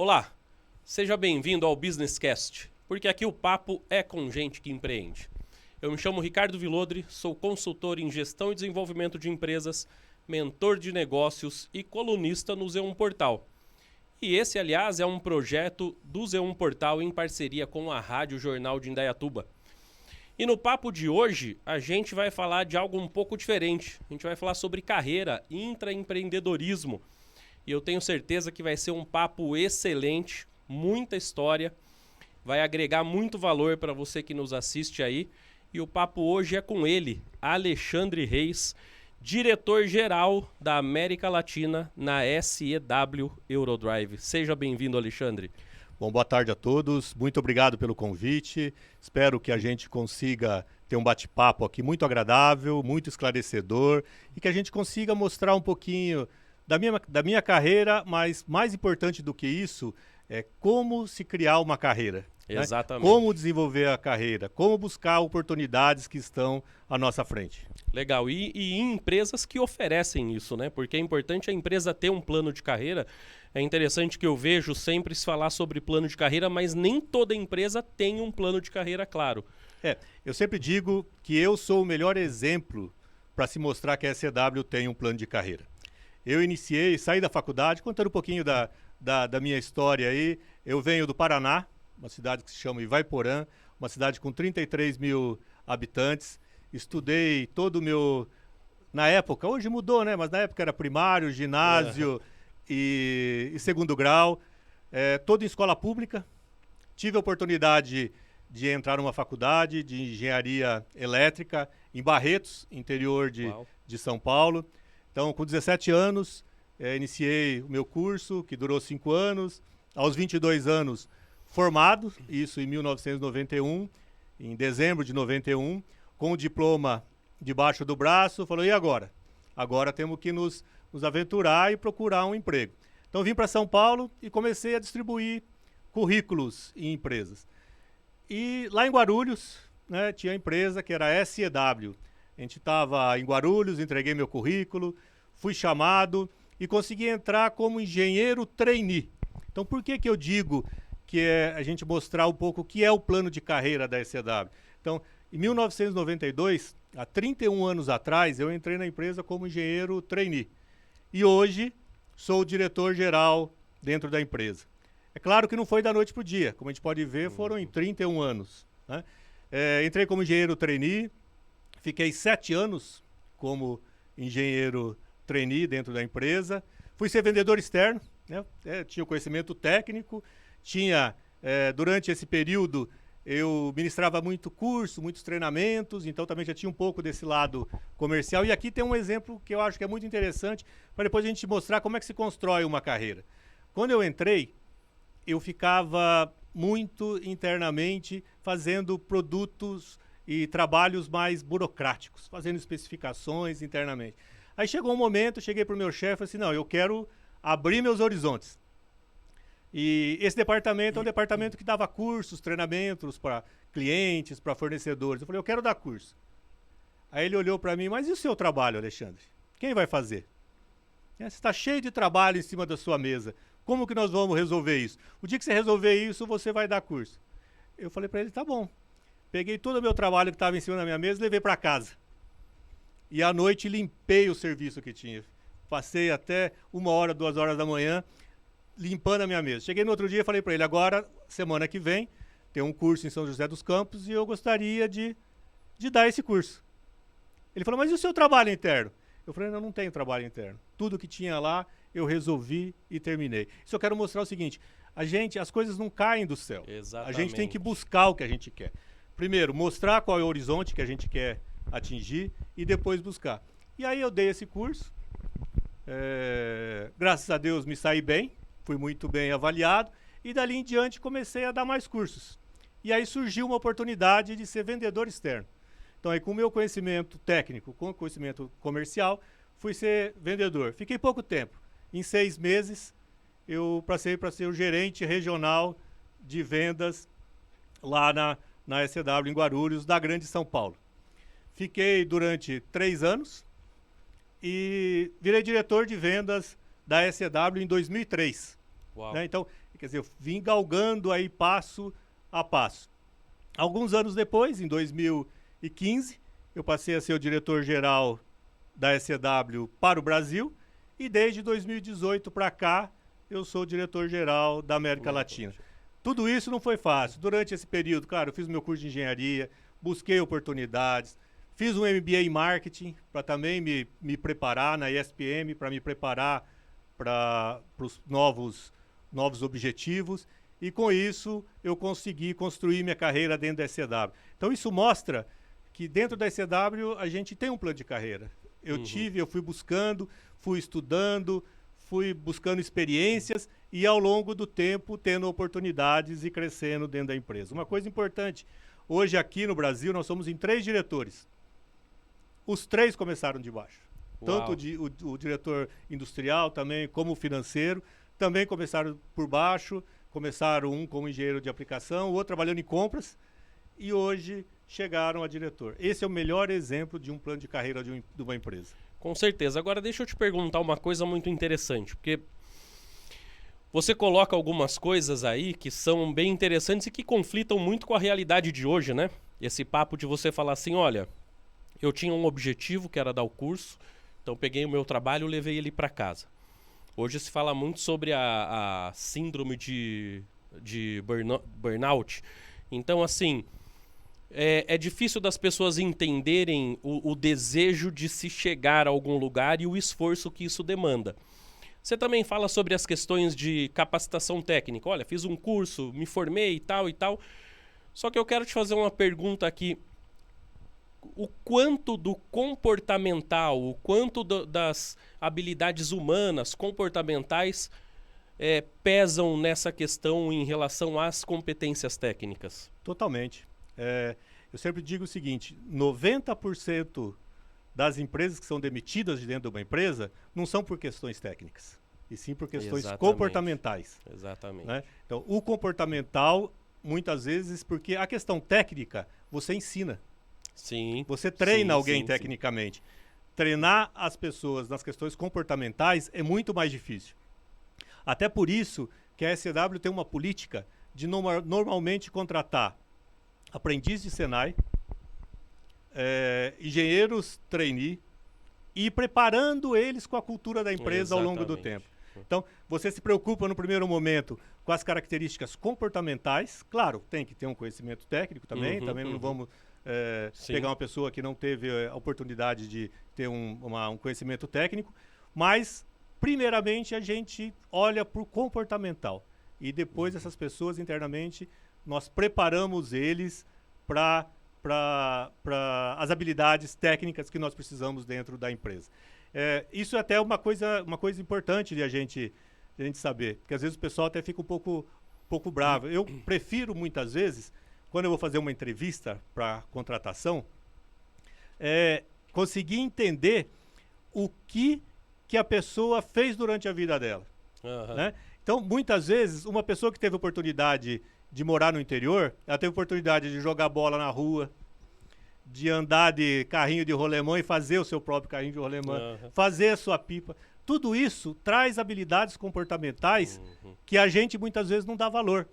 Olá, seja bem-vindo ao Business Cast, porque aqui o papo é com gente que empreende. Eu me chamo Ricardo Vilodri, sou consultor em gestão e desenvolvimento de empresas, mentor de negócios e colunista no Z1 Portal. E esse, aliás, é um projeto do Z1 Portal em parceria com a Rádio Jornal de Indaiatuba. E no papo de hoje, a gente vai falar de algo um pouco diferente. A gente vai falar sobre carreira, intraempreendedorismo. E eu tenho certeza que vai ser um papo excelente, muita história, vai agregar muito valor para você que nos assiste aí. E o papo hoje é com ele, Alexandre Reis, diretor-geral da América Latina na SEW Eurodrive. Seja bem-vindo, Alexandre. Bom, boa tarde a todos, muito obrigado pelo convite, espero que a gente consiga ter um bate-papo aqui muito agradável, muito esclarecedor e que a gente consiga mostrar um pouquinho da minha carreira, mas mais importante do que isso é como se criar uma carreira. Exatamente. Né? Como desenvolver a carreira, como buscar oportunidades que estão à nossa frente. Legal, e em empresas que oferecem isso, né? Porque é importante a empresa ter um plano de carreira. É interessante que eu vejo sempre se falar sobre plano de carreira, mas nem toda empresa tem um plano de carreira claro. Eu sempre digo que eu sou o melhor exemplo para se mostrar que a SEW tem um plano de carreira. Eu saí da faculdade, contando um pouquinho da minha história aí. Eu venho do Paraná, uma cidade que se chama Ivaiporã, uma cidade com 33 mil habitantes. Estudei todo o meu... Na época, hoje mudou, né? Mas na época era primário, ginásio e segundo grau. Todo em escola pública. Tive a oportunidade de entrar numa faculdade de engenharia elétrica em Barretos, interior de São Paulo. Então, com 17 anos, iniciei o meu curso, que durou 5 anos. Aos 22 anos, formado, isso em 1991, em dezembro de 91, com o diploma debaixo do braço, falou, e agora? Agora temos que nos aventurar e procurar um emprego. Então, vim para São Paulo e comecei a distribuir currículos em empresas. E lá em Guarulhos, né, tinha a empresa que era a SEW. A gente estava em Guarulhos, entreguei meu currículo, fui chamado e consegui entrar como engenheiro trainee. Então, por que eu digo que é a gente mostrar um pouco o que é o plano de carreira da SEW? Então, em 1992, há 31 anos atrás, eu entrei na empresa como engenheiro trainee. E hoje, sou o diretor-geral dentro da empresa. É claro que não foi da noite para o dia. Como a gente pode ver, foram em 31 anos. Né? Entrei como engenheiro trainee, fiquei 7 anos como engenheiro trainee dentro da empresa. Fui ser vendedor externo, né? Tinha conhecimento técnico, durante esse período, eu ministrava muito curso, muitos treinamentos, então também já tinha um pouco desse lado comercial. E aqui tem um exemplo que eu acho que é muito interessante, para depois a gente mostrar como é que se constrói uma carreira. Quando eu entrei, eu ficava muito internamente fazendo produtos e trabalhos mais burocráticos, fazendo especificações internamente. Aí chegou um momento, cheguei para o meu chefe e falei assim, não, eu quero abrir meus horizontes. E esse departamento é um departamento que dava cursos, treinamentos para clientes, para fornecedores. Eu falei, eu quero dar curso. Aí ele olhou para mim, mas e o seu trabalho, Alexandre? Quem vai fazer? Você está cheio de trabalho em cima da sua mesa. Como que nós vamos resolver isso? O dia que você resolver isso, você vai dar curso. Eu falei para ele, tá bom. Peguei todo o meu trabalho que estava em cima da minha mesa e levei para casa. E à noite limpei o serviço que tinha. Passei até 1 hora, 2 horas da manhã, limpando a minha mesa. Cheguei no outro dia e falei para ele, agora, semana que vem, tem um curso em São José dos Campos e eu gostaria de dar esse curso. Ele falou, mas e o seu trabalho interno? Eu falei, não tenho trabalho interno. Tudo que tinha lá, eu resolvi e terminei. Isso eu quero mostrar o seguinte, as coisas não caem do céu. Exatamente. A gente tem que buscar o que a gente quer. Primeiro, mostrar qual é o horizonte que a gente quer atingir e depois buscar. E aí eu dei esse curso, graças a Deus me saí bem, fui muito bem avaliado e dali em diante comecei a dar mais cursos. E aí surgiu uma oportunidade de ser vendedor externo. Então aí com o meu conhecimento técnico, com o conhecimento comercial, fui ser vendedor. Fiquei pouco tempo. Em 6 meses eu passei para ser o gerente regional de vendas lá na SEW em Guarulhos, da Grande São Paulo. Fiquei durante 3 anos e virei diretor de vendas da SEW em 2003. Uau. né? Então, quer dizer, eu vim galgando aí passo a passo. Alguns anos depois, em 2015, eu passei a ser o diretor-geral da SCW para o Brasil e desde 2018 para cá eu sou o diretor-geral da América Latina. Tudo isso não foi fácil. Durante esse período, claro, eu fiz meu curso de engenharia, busquei oportunidades, fiz um MBA em marketing para também me preparar na ESPM, para me preparar para os novos objetivos. E com isso eu consegui construir minha carreira dentro da SCW. Então isso mostra que dentro da SCW a gente tem um plano de carreira. Eu fui buscando, fui estudando, fui buscando experiências e ao longo do tempo tendo oportunidades e crescendo dentro da empresa. Uma coisa importante, hoje aqui no Brasil nós somos em 3 diretores. Os 3 começaram de baixo. Uau. Tanto o diretor industrial também como o financeiro, também começaram por baixo, começaram um como engenheiro de aplicação, o outro trabalhando em compras e hoje chegaram a diretor. Esse é o melhor exemplo de um plano de carreira de uma empresa. Com certeza. Agora deixa eu te perguntar uma coisa muito interessante, porque você coloca algumas coisas aí que são bem interessantes e que conflitam muito com a realidade de hoje, né? Esse papo de você falar assim, olha, eu tinha um objetivo que era dar o curso, então peguei o meu trabalho e levei ele para casa. Hoje se fala muito sobre a síndrome de burnout. Então, assim, é difícil das pessoas entenderem o desejo de se chegar a algum lugar e o esforço que isso demanda. Você também fala sobre as questões de capacitação técnica. Olha, fiz um curso, me formei e tal e tal. Só que eu quero te fazer uma pergunta aqui. O quanto do comportamental, o quanto das habilidades humanas, comportamentais, pesam nessa questão em relação às competências técnicas? Totalmente. Eu sempre digo o seguinte, 90% das empresas que são demitidas de dentro de uma empresa não são por questões técnicas, e sim por questões comportamentais. Exatamente. Né? Então, o comportamental, muitas vezes, porque a questão técnica, você ensina. Sim. Você treina alguém sim. tecnicamente. Treinar as pessoas nas questões comportamentais é muito mais difícil. Até por isso que a SCW tem uma política de normalmente contratar aprendiz de Senai, engenheiros trainee e preparando eles com a cultura da empresa ao longo do tempo. Então, você se preocupa no primeiro momento com as características comportamentais. Claro, tem que ter um conhecimento técnico também. Não vamos pegar uma pessoa que não teve a oportunidade de ter um conhecimento técnico. Mas, primeiramente, a gente olha para o comportamental. E depois, essas pessoas internamente, nós preparamos eles para as habilidades técnicas que nós precisamos dentro da empresa. Isso é até uma coisa importante de a gente saber, porque às vezes o pessoal até fica um pouco bravo. Eu prefiro muitas vezes, quando eu vou fazer uma entrevista para contratação, conseguir entender o que a pessoa fez durante a vida dela. Né? Então, muitas vezes, uma pessoa que teve oportunidade de morar no interior, ela teve oportunidade de jogar bola na rua, de andar de carrinho de rolemã e fazer o seu próprio carrinho de rolemã, fazer a sua pipa. Tudo isso traz habilidades comportamentais que a gente muitas vezes não dá valor.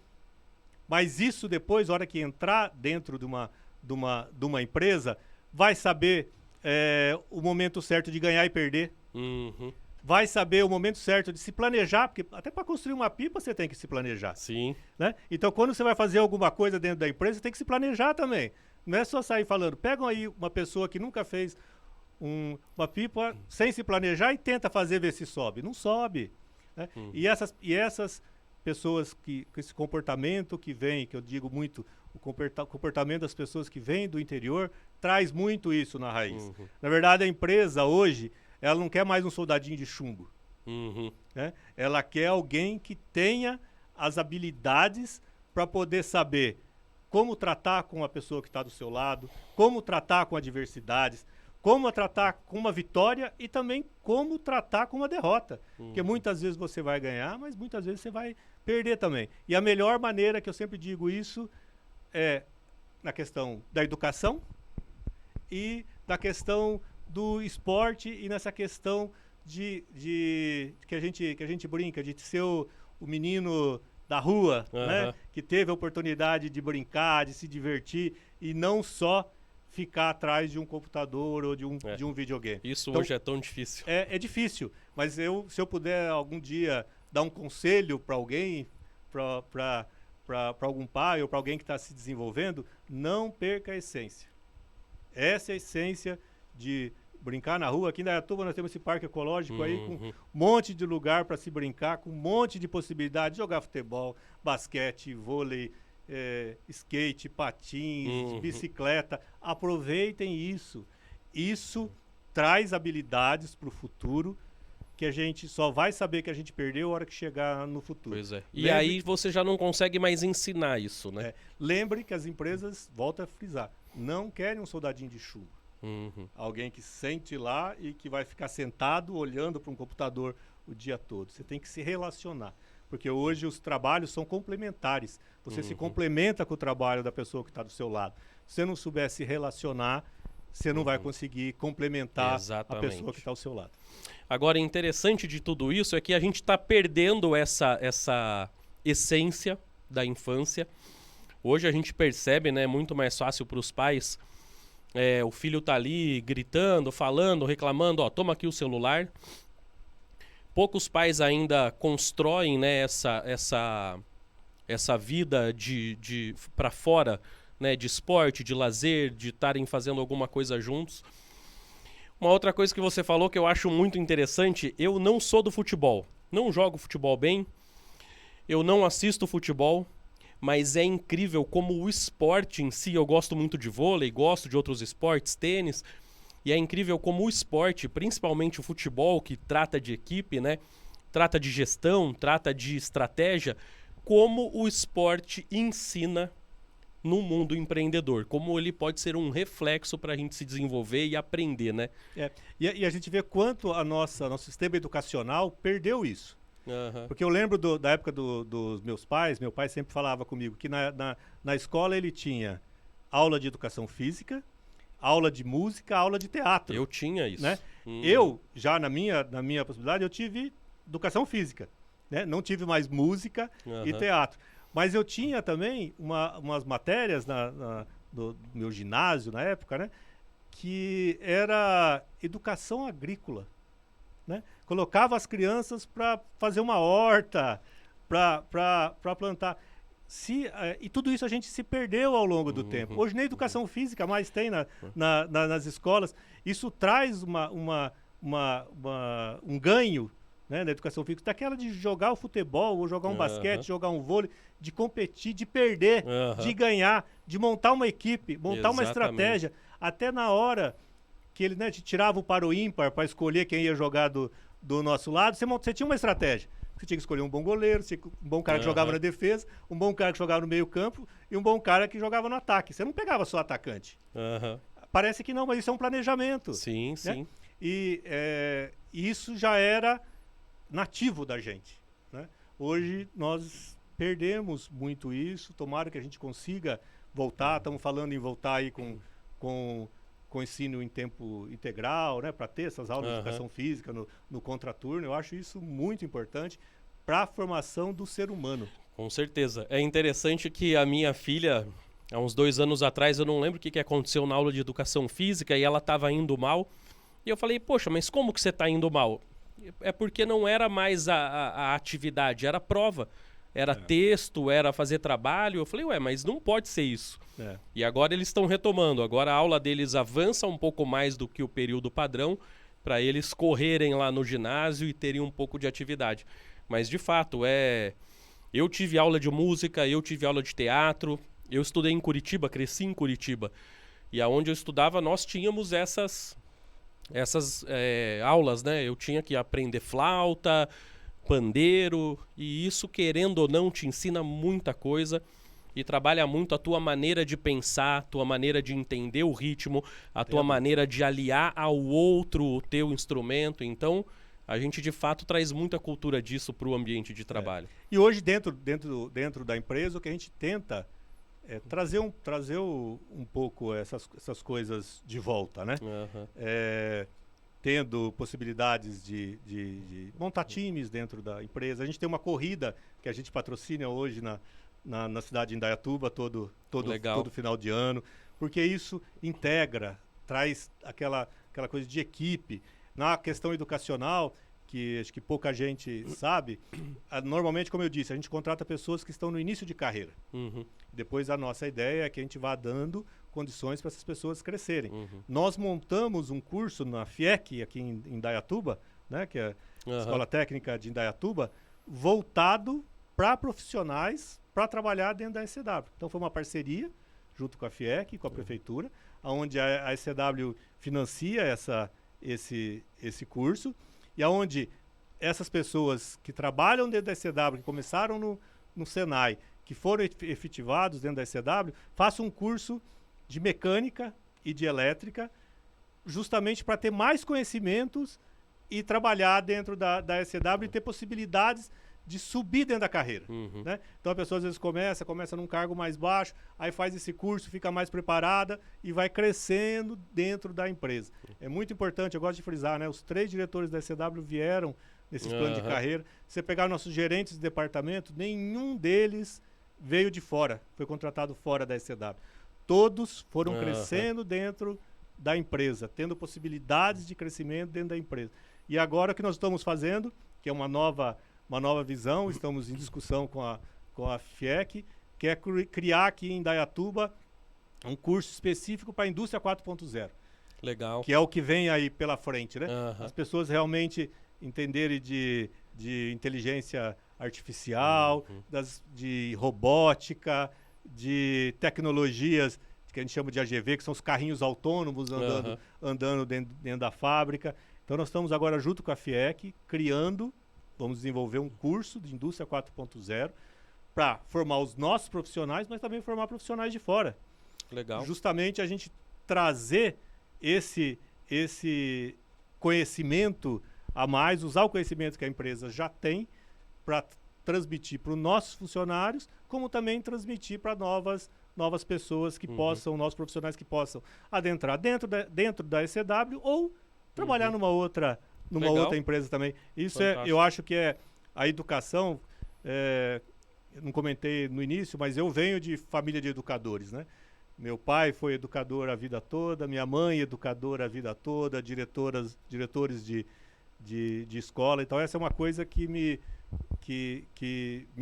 Mas isso depois, na hora que entrar dentro de uma empresa, vai saber o momento certo de ganhar e perder. Vai saber o momento certo de se planejar, porque até para construir uma pipa você tem que se planejar. Sim. Né? Então, quando você vai fazer alguma coisa dentro da empresa, você tem que se planejar também. Não é só sair falando. Pegam aí uma pessoa que nunca fez uma pipa sem se planejar e tenta fazer ver se sobe. Não sobe. Né? E essas pessoas com esse comportamento que vem, que eu digo muito, o comportamento das pessoas que vêm do interior, traz muito isso na raiz. Na verdade, a empresa hoje, ela não quer mais um soldadinho de chumbo. Né? Ela quer alguém que tenha as habilidades para poder saber como tratar com a pessoa que está do seu lado, como tratar com adversidades, como tratar com uma vitória e também como tratar com uma derrota. Porque muitas vezes você vai ganhar, mas muitas vezes você vai perder também. E a melhor maneira, que eu sempre digo isso, é na questão da educação e da questão do esporte e nessa questão que a gente brinca, de ser o menino da rua, né? Aham. Que teve a oportunidade de brincar, de se divertir e não só ficar atrás de um computador ou de um videogame. Isso Então, hoje é tão difícil. é difícil, mas se eu puder algum dia dar um conselho para alguém, para algum pai ou para alguém que está se desenvolvendo, não perca a essência. Essa é a essência de brincar na rua. Aqui em Indaiatuba nós temos esse parque ecológico aí com um monte de lugar para se brincar, com um monte de possibilidades de jogar futebol, basquete, vôlei, skate, patins, bicicleta. Aproveitem isso. Isso traz habilidades para o futuro que a gente só vai saber que a gente perdeu a hora que chegar no futuro. Pois é. E aí você já não consegue mais ensinar isso, né? Lembre que as empresas, volta a frisar, não querem um soldadinho de chumbo. Alguém que sente lá e que vai ficar sentado olhando para um computador o dia todo. Você tem que se relacionar. Porque hoje os trabalhos são complementares. Você se complementa com o trabalho da pessoa que está do seu lado. Se você não souber se relacionar, você não vai conseguir complementar a pessoa que está ao seu lado. Agora, interessante de tudo isso é que a gente está perdendo essa essência da infância. Hoje a gente percebe, né, muito mais fácil para os pais. O filho tá ali gritando, falando, reclamando, ó, toma aqui o celular. Poucos pais ainda constroem, né, essa vida de para fora, né, de esporte, de lazer, de estarem fazendo alguma coisa juntos. Uma outra coisa que você falou que eu acho muito interessante, eu não sou do futebol, não jogo futebol bem, eu não assisto futebol, mas é incrível como o esporte em si, eu gosto muito de vôlei, gosto de outros esportes, tênis, e é incrível como o esporte, principalmente o futebol, que trata de equipe, né, trata de gestão, trata de estratégia, como o esporte ensina no mundo empreendedor, como ele pode ser um reflexo para a gente se desenvolver e aprender, né? E a gente vê quanto nosso sistema educacional perdeu isso. Porque eu lembro da época dos meus pais, meu pai sempre falava comigo que na escola ele tinha aula de educação física, aula de música, aula de teatro. Eu tinha isso. Né? Eu, já na minha possibilidade, eu tive educação física. Né? Não tive mais música e teatro. Mas eu tinha também umas matérias do meu ginásio na época, né? Que era educação agrícola. Né? Colocava as crianças para fazer uma horta, para plantar. E tudo isso a gente se perdeu ao longo do tempo. Hoje nem educação física mais tem nas escolas. Isso traz um ganho, né, na educação física, daquela de jogar o futebol, ou jogar um basquete, jogar um vôlei, de competir, de perder, de ganhar, de montar uma equipe, montar uma estratégia. Até na hora que ele, né, te tirava o par ou ímpar para escolher quem ia jogar do nosso lado, você tinha uma estratégia. Você tinha que escolher um bom goleiro, um bom cara que jogava na defesa, um bom cara que jogava no meio campo e um bom cara que jogava no ataque. Você não pegava só atacante. Parece que não, mas isso é um planejamento. Sim, né? sim. E isso já era nativo da gente. Né? Hoje nós perdemos muito isso. Tomara que a gente consiga voltar. Estamos falando em voltar aí com ensino em tempo integral, né, para ter essas aulas de educação física no contraturno. Eu acho isso muito importante para a formação do ser humano. Com certeza. É interessante que a minha filha, há uns 2 anos atrás, eu não lembro o que aconteceu na aula de educação física, e ela estava indo mal. E eu falei, poxa, mas como que você está indo mal? É porque não era mais a atividade, era a prova. Era texto, era fazer trabalho. Eu falei, mas não pode ser isso. E agora eles estão retomando. Agora a aula deles avança um pouco mais do que o período padrão, para eles correrem lá no ginásio e terem um pouco de atividade. Mas, de fato, eu tive aula de música, eu tive aula de teatro. Eu estudei em Curitiba, cresci em Curitiba. E aonde eu estudava, nós tínhamos essas aulas, né? Eu tinha que aprender flauta, pandeiro, e isso, querendo ou não, te ensina muita coisa e trabalha muito a tua maneira de pensar, a tua maneira de entender o ritmo, a tua maneira de aliar ao outro o teu instrumento. Então, a gente de fato traz muita cultura disso para o ambiente de trabalho. E hoje dentro da empresa o que a gente tenta é trazer um pouco essas coisas de volta, né? tendo possibilidades de montar times dentro da empresa. A gente tem uma corrida que a gente patrocina hoje na cidade de Indaiatuba todo final de ano, porque isso integra, traz aquela coisa de equipe. Na questão educacional, que acho que pouca gente sabe, normalmente, como eu disse, a gente contrata pessoas que estão no início de carreira. Depois a nossa ideia é que a gente vá dando condições para essas pessoas crescerem. Nós montamos um curso na FIEC, aqui em Indaiatuba, né, que é a Escola Técnica de Indaiatuba, voltado para profissionais para trabalhar dentro da ECW. Então foi uma parceria junto com a FIEC, com a prefeitura, onde a ECW financia esse curso, e aonde essas pessoas que trabalham dentro da ECW, que começaram no Senai, que foram efetivados dentro da ECW, façam um curso de mecânica e de elétrica, justamente para ter mais conhecimentos e trabalhar dentro da ECW e ter possibilidades de subir dentro da carreira. Né? Então a pessoa às vezes começa num cargo mais baixo, aí faz esse curso, fica mais preparada e vai crescendo dentro da empresa. É muito importante, eu gosto de frisar, né? Os 3 diretores da ECW vieram nesses planos de carreira. Se você pegar nossos gerentes de departamento, nenhum deles veio de fora, foi contratado fora da ECW. Todos foram crescendo dentro da empresa, tendo possibilidades de crescimento dentro da empresa. E agora o que nós estamos fazendo, que é uma nova visão, estamos em discussão com a FIEC, que é criar aqui em Indaiatuba um curso específico para a indústria 4.0. Legal. Que é o que vem aí pela frente, né? As pessoas realmente entenderem de inteligência artificial, de robótica, de tecnologias que a gente chama de AGV, que são os carrinhos autônomos andando dentro da fábrica. Então nós estamos agora junto com a FIEC vamos desenvolver um curso de indústria 4.0 para formar os nossos profissionais, mas também formar profissionais de fora. Legal. Justamente a gente trazer esse conhecimento a mais, usar o conhecimento que a empresa já tem para transmitir para os nossos funcionários, como também transmitir para novas pessoas que possam, novos profissionais que possam adentrar dentro da ECW ou trabalhar numa outra empresa também. Isso eu acho que é a educação. Eu não comentei no início, mas eu venho de família de educadores, né? Meu pai foi educador a vida toda, minha mãe educadora a vida toda, diretores de escola. Então essa é uma coisa que me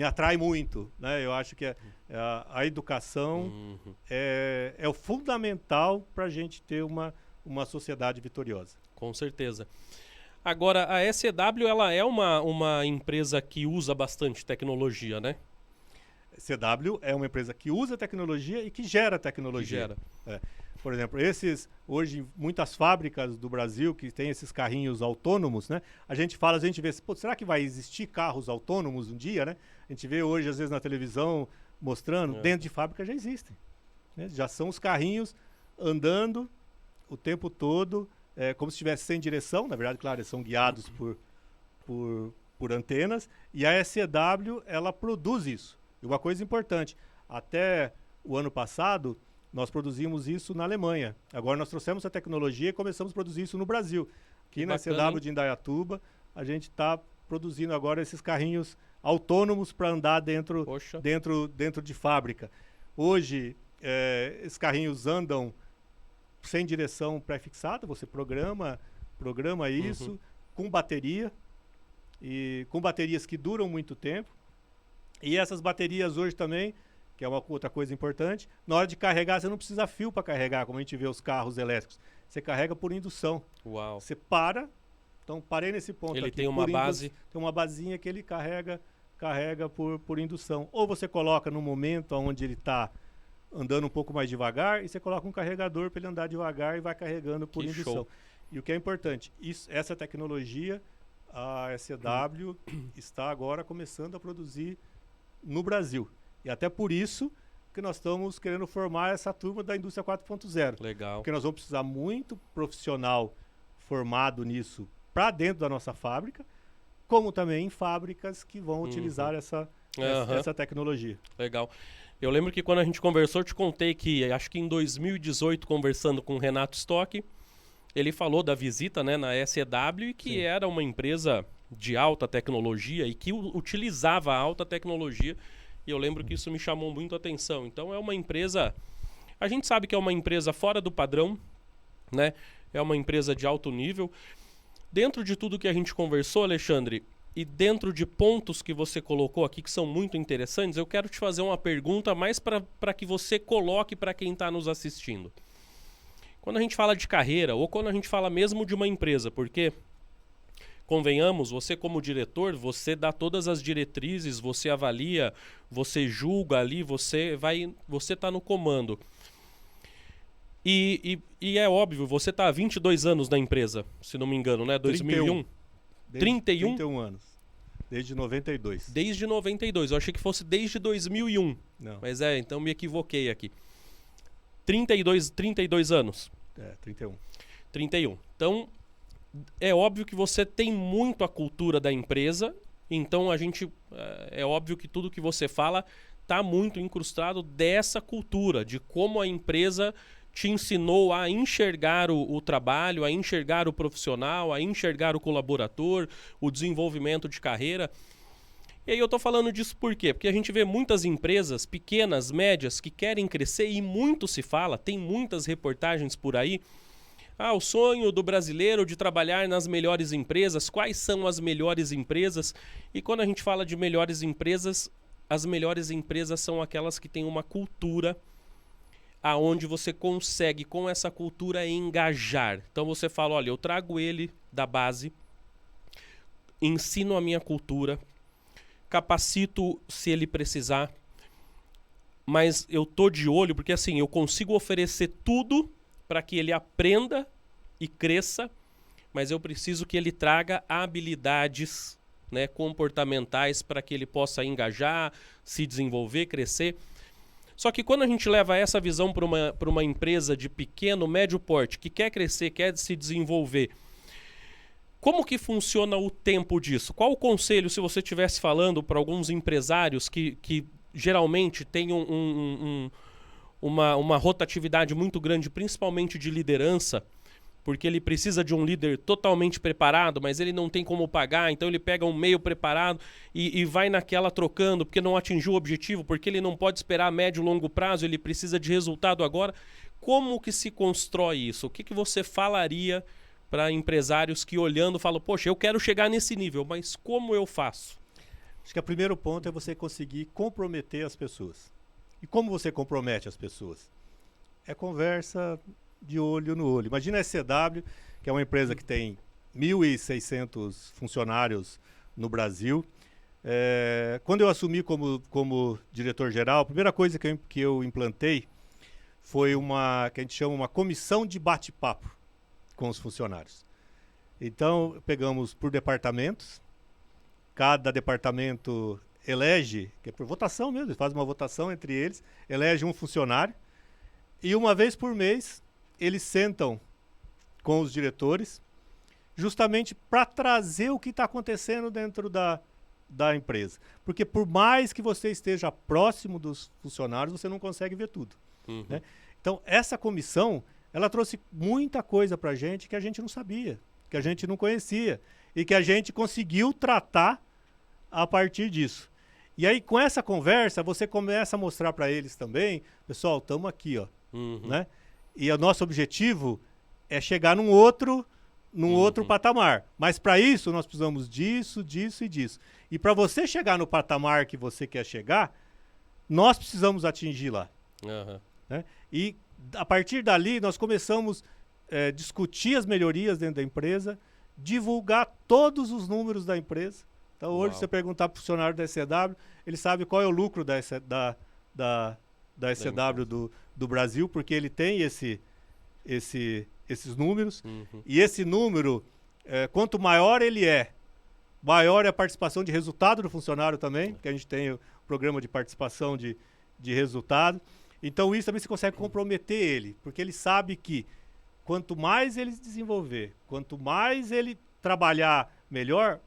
atrai muito, né? Eu acho que a educação é o fundamental para a gente ter uma sociedade vitoriosa. Com certeza. Agora, a ECW ela é uma empresa que usa bastante tecnologia, né? ECW é uma empresa que usa tecnologia e que gera tecnologia. Por exemplo, hoje, muitas fábricas do Brasil que tem esses carrinhos autônomos, né? A gente vê, será que vai existir carros autônomos um dia, né? A gente vê hoje, às vezes, na televisão, mostrando, dentro de fábrica já existem. Né? Já são os carrinhos andando o tempo todo, como se estivesse sem direção. Na verdade, claro, eles são guiados por antenas. E a ECW, ela produz isso. E uma coisa importante, até o ano passado, nós produzimos isso na Alemanha. Agora nós trouxemos a tecnologia e começamos a produzir isso no Brasil. Aqui na ECW de Indaiatuba, a gente está produzindo agora esses carrinhos autônomos para andar dentro de fábrica. Hoje, esses carrinhos andam sem direção pré-fixada, você programa isso com bateria, e com baterias que duram muito tempo. E essas baterias hoje também, que é uma outra coisa importante, na hora de carregar, você não precisa fio para carregar, como a gente vê os carros elétricos. Você carrega por indução. Uau. Você para, então parei nesse ponto ele aqui. Tem uma base. Tem uma basinha que ele carrega por indução. Ou você coloca no momento onde ele está andando um pouco mais devagar, e você coloca um carregador para ele andar devagar e vai carregando por indução. Show. E o que é importante, essa tecnologia, a ECW está agora começando a produzir no Brasil. E até por isso que nós estamos querendo formar essa turma da indústria 4.0. Legal. Porque nós vamos precisar muito profissional formado nisso para dentro da nossa fábrica, como também em fábricas que vão utilizar essa tecnologia. Legal. Eu lembro que quando a gente conversou, eu te contei que, acho que em 2018, conversando com o Renato Stock, ele falou da visita, né, na SEW e que era uma empresa de alta tecnologia e que utilizava a alta tecnologia. E eu lembro que isso me chamou muito a atenção. Então é uma empresa... A gente sabe que é uma empresa fora do padrão, né? É uma empresa de alto nível. Dentro de tudo que a gente conversou, Alexandre, e dentro de pontos que você colocou aqui que são muito interessantes, eu quero te fazer uma pergunta mais para que você coloque para quem está nos assistindo. Quando a gente fala de carreira, ou quando a gente fala mesmo de uma empresa, porque, convenhamos, você como diretor, você dá todas as diretrizes, você avalia, você julga ali, você está no comando. E é óbvio, você está há 22 anos na empresa, se não me engano, né? 2001? 31 anos. Desde 92. Desde 92. Eu achei que fosse desde 2001. Não. Mas então me equivoquei aqui. 32 anos. 31. 31. Então, é óbvio que você tem muito a cultura da empresa. Então, é óbvio que tudo que você fala está muito incrustado dessa cultura, de como a empresa te ensinou a enxergar o trabalho, a enxergar o profissional, a enxergar o colaborador, o desenvolvimento de carreira. E aí eu tô falando disso por quê? Porque a gente vê muitas empresas, pequenas, médias, que querem crescer e muito se fala, tem muitas reportagens por aí. O sonho do brasileiro de trabalhar nas melhores empresas, quais são as melhores empresas? E quando a gente fala de melhores empresas, as melhores empresas são aquelas que têm uma cultura aonde você consegue, com essa cultura, engajar. Então você fala, olha, eu trago ele da base, ensino a minha cultura, capacito se ele precisar, mas eu tô de olho, porque assim, eu consigo oferecer tudo para que ele aprenda e cresça, mas eu preciso que ele traga habilidades, né, comportamentais para que ele possa engajar, se desenvolver, crescer. Só que quando a gente leva essa visão para uma empresa de pequeno, médio porte, que quer crescer, quer se desenvolver, como que funciona o tempo disso? Qual o conselho, se você estivesse falando para alguns empresários que geralmente têm uma rotatividade muito grande, principalmente de liderança, porque ele precisa de um líder totalmente preparado, mas ele não tem como pagar, então ele pega um meio preparado e vai naquela trocando, porque não atingiu o objetivo, porque ele não pode esperar a médio e longo prazo, ele precisa de resultado agora. Como que se constrói isso? O que você falaria para empresários que olhando falam, poxa, eu quero chegar nesse nível, mas como eu faço? Acho que o primeiro ponto é você conseguir comprometer as pessoas. E como você compromete as pessoas? É conversa de olho no olho. Imagina a SCW, que é uma empresa que tem 1.600 funcionários no Brasil. Quando eu assumi como diretor-geral, a primeira coisa que eu implantei foi que a gente chama uma comissão de bate-papo com os funcionários. Então, pegamos por departamentos, cada departamento elege, que é por votação mesmo, faz uma votação entre eles, elege um funcionário, e uma vez por mês eles sentam com os diretores, justamente para trazer o que está acontecendo dentro da empresa. Porque por mais que você esteja próximo dos funcionários, você não consegue ver tudo. Uhum. Né? Então, essa comissão, ela trouxe muita coisa para a gente que a gente não sabia, que a gente não conhecia, e que a gente conseguiu tratar a partir disso. E aí, com essa conversa, você começa a mostrar para eles também, pessoal, estamos aqui, ó, né? E o nosso objetivo é chegar num outro patamar. Mas para isso, nós precisamos disso, disso e disso. E para você chegar no patamar que você quer chegar, nós precisamos atingir lá. Né? E a partir dali, nós começamos a discutir as melhorias dentro da empresa, divulgar todos os números da empresa. Então, hoje, se você perguntar para o funcionário da SCW, ele sabe qual é o lucro da SCW do Brasil, porque ele tem esses números. E esse número, quanto maior ele é, maior é a participação de resultado do funcionário também, que a gente tem o programa de participação de resultado. Então, isso também se consegue comprometer ele, porque ele sabe que quanto mais ele se desenvolver, quanto mais ele trabalhar melhor,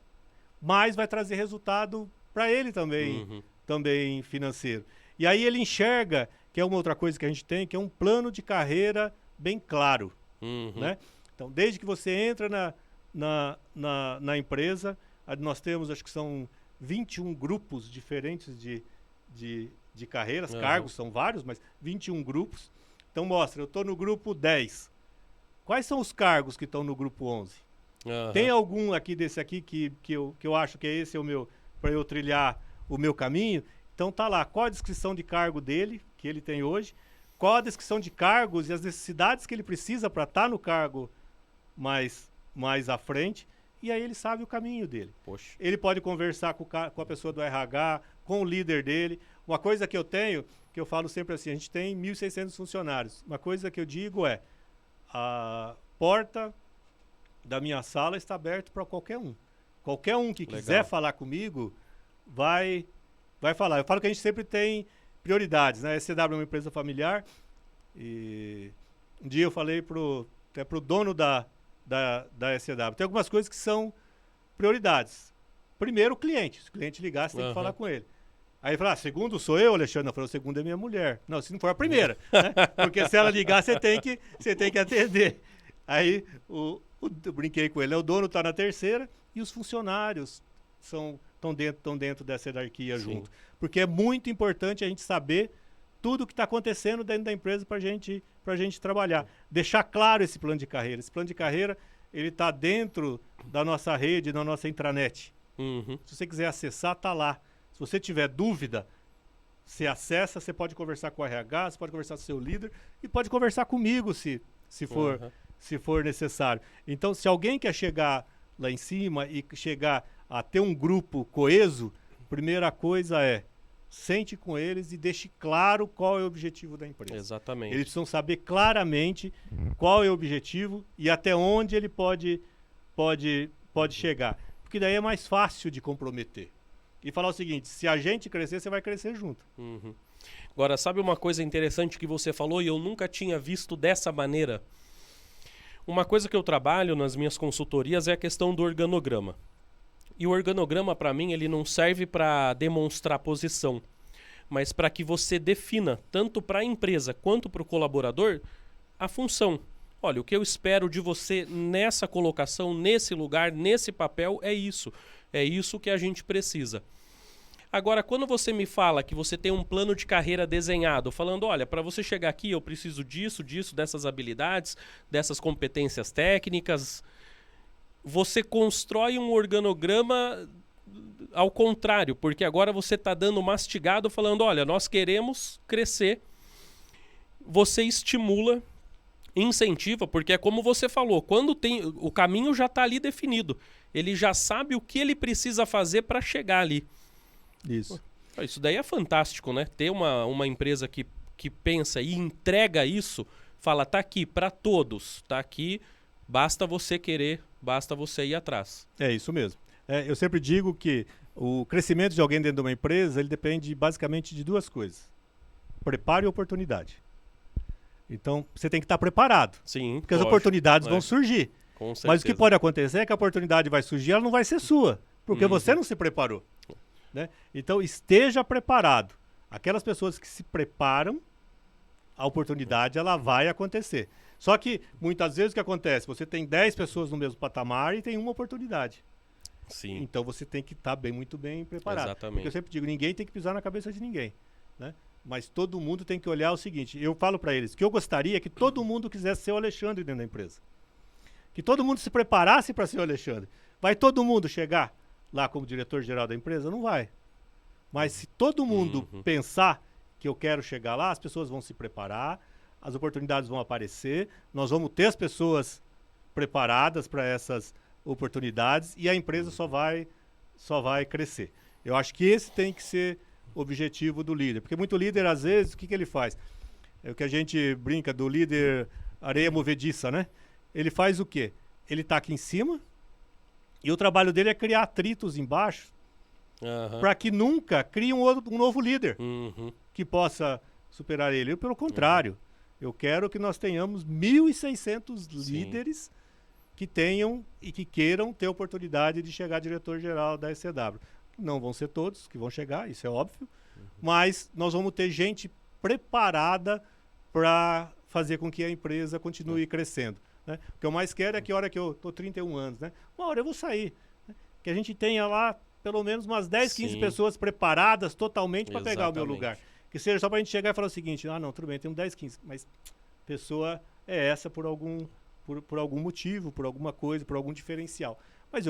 mais vai trazer resultado para ele também financeiro. E aí ele enxerga, que é uma outra coisa que a gente tem, que é um plano de carreira bem claro. Né? Então, desde que você entra na empresa, nós temos, acho que são 21 grupos diferentes de carreiras, cargos são vários, mas 21 grupos. Então mostra, eu estou no grupo 10. Quais são os cargos que estão no grupo 11? Tem algum aqui desse aqui que eu acho que esse é o meu, para eu trilhar o meu caminho? Então tá lá, qual a descrição de cargo dele, que ele tem hoje, qual a descrição de cargos e as necessidades que ele precisa para estar no cargo mais à frente, e aí ele sabe o caminho dele. Poxa. Ele pode conversar com a pessoa do RH, com o líder dele. Uma coisa que eu tenho, que eu falo sempre assim, a gente tem 1.600 funcionários. Uma coisa que eu digo é, a porta da minha sala está aberta para qualquer um. Qualquer um que quiser falar comigo, vai falar. Eu falo que a gente sempre tem prioridades, né? A SCW é uma empresa familiar, e um dia eu falei até pro dono da SCW, tem algumas coisas que são prioridades. Primeiro, o cliente. Se o cliente ligar, você tem que falar com ele. Aí ele fala, segundo sou eu, Alexandre. Eu falei, o segundo é minha mulher. Não, se não for a primeira, né? Porque se ela ligar, você tem que atender. Aí eu brinquei com ele, né? O dono está na terceira e os funcionários estão dentro dessa hierarquia junto. Porque é muito importante a gente saber tudo o que está acontecendo dentro da empresa para a gente trabalhar. Deixar claro esse plano de carreira. Esse plano de carreira, ele está dentro da nossa rede, da nossa intranet. Se você quiser acessar, está lá. Se você tiver dúvida, você acessa, você pode conversar com o RH, você pode conversar com o seu líder e pode conversar comigo se for necessário. Então, se alguém quer chegar lá em cima e chegar a ter um grupo coeso, primeira coisa é sente com eles e deixe claro qual é o objetivo da empresa. Exatamente. Eles precisam saber claramente qual é o objetivo e até onde ele pode chegar. Porque daí é mais fácil de comprometer. E falar o seguinte, se a gente crescer, você vai crescer junto. Agora, sabe uma coisa interessante que você falou e eu nunca tinha visto dessa maneira? Uma coisa que eu trabalho nas minhas consultorias é a questão do organograma. E o organograma, para mim, ele não serve para demonstrar posição, mas para que você defina, tanto para a empresa quanto para o colaborador, a função. Olha, o que eu espero de você nessa colocação, nesse lugar, nesse papel, é isso. É isso que a gente precisa. Agora, quando você me fala que você tem um plano de carreira desenhado, falando, olha, para você chegar aqui eu preciso disso, dessas habilidades, dessas competências técnicas, você constrói um organograma ao contrário, porque agora você está dando mastigado falando, olha, nós queremos crescer, você estimula, incentiva, porque é como você falou, quando tem o caminho já está ali definido, ele já sabe o que ele precisa fazer para chegar ali. Isso. Isso daí é fantástico, né? Ter uma empresa que pensa e entrega isso, fala, tá aqui para todos, tá aqui, basta você querer, basta você ir atrás. É isso mesmo. Eu sempre digo que o crescimento de alguém dentro de uma empresa, ele depende basicamente de duas coisas. Preparo e oportunidade. Então, você tem que estar preparado. Sim, porque as oportunidades vão surgir. Com certeza. Mas o que pode acontecer é que a oportunidade vai surgir, ela não vai ser sua, porque você não se preparou. Né? Então, esteja preparado. Aquelas pessoas que se preparam, a oportunidade ela vai acontecer. Só que, muitas vezes, o que acontece? Você tem 10 pessoas no mesmo patamar e tem uma oportunidade. Sim. Então, você tem que estar muito bem preparado. Exatamente. Porque eu sempre digo, ninguém tem que pisar na cabeça de ninguém. Né? Mas todo mundo tem que olhar o seguinte, eu falo para eles que eu gostaria que todo mundo quisesse ser o Alexandre dentro da empresa. Que todo mundo se preparasse para ser o Alexandre. Vai todo mundo chegar lá como diretor-geral da empresa? Não vai. Mas se todo mundo pensar que eu quero chegar lá, as pessoas vão se preparar, as oportunidades vão aparecer, nós vamos ter as pessoas preparadas para essas oportunidades e a empresa só vai crescer. Eu acho que esse tem que ser o objetivo do líder. Porque muito líder, às vezes, o que ele faz? É o que a gente brinca do líder areia movediça, né? Ele faz o quê? Ele está aqui em cima e o trabalho dele é criar atritos embaixo para que nunca crie um novo líder que possa superar ele. Eu, pelo contrário, eu quero que nós tenhamos 1.600 líderes que tenham e que queiram ter a oportunidade de chegar diretor-geral da SCW. Não vão ser todos que vão chegar, isso é óbvio, mas nós vamos ter gente preparada para fazer com que a empresa continue crescendo. né? O que eu mais quero é que a hora que eu tô 31 anos, né? Uma hora eu vou sair, né? Que a gente tenha lá pelo menos umas 10, 15 Sim. pessoas preparadas totalmente para pegar o meu Exatamente. lugar. Que seja só para a gente chegar e falar o seguinte, não, tudo bem, temos 10, 15, mas a pessoa é essa por algum motivo, por alguma coisa, por algum diferencial. Mas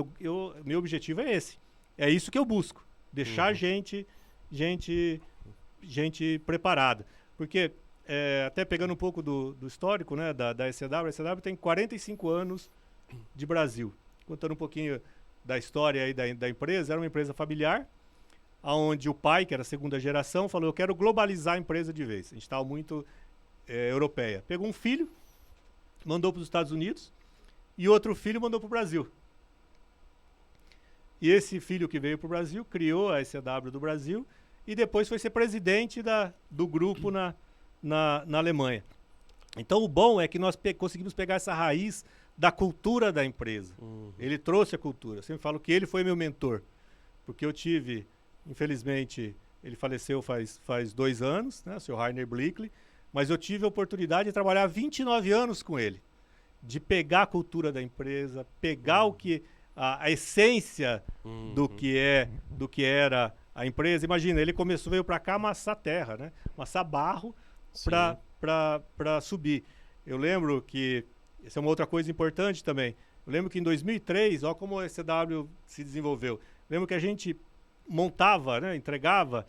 meu objetivo é esse. É isso que eu busco. Deixar gente preparada. Porque, até pegando um pouco do histórico, né, da ECW, a ECW tem 45 anos de Brasil. Contando um pouquinho da história aí da empresa, era uma empresa familiar, onde o pai, que era a segunda geração, falou, eu quero globalizar a empresa de vez. A gente estava muito europeia. Pegou um filho, mandou para os Estados Unidos, e outro filho mandou para o Brasil. E esse filho que veio para o Brasil criou a ECW do Brasil e depois foi ser presidente do grupo na Alemanha. Então o bom é que nós conseguimos pegar essa raiz da cultura da empresa. Ele trouxe a cultura. Eu sempre falo que ele foi meu mentor, porque eu tive, infelizmente, ele faleceu faz 2 anos, né, o Sr. Rainer Blickley, mas eu tive a oportunidade de trabalhar 29 anos com ele, de pegar a cultura da empresa, pegar a essência do que era a empresa. Imagina, ele veio para cá amassar terra, né? Amassar barro para subir. Eu lembro que, essa é uma outra coisa importante também, eu lembro que em 2003, olha como a ECW se desenvolveu, lembro que a gente montava, né, entregava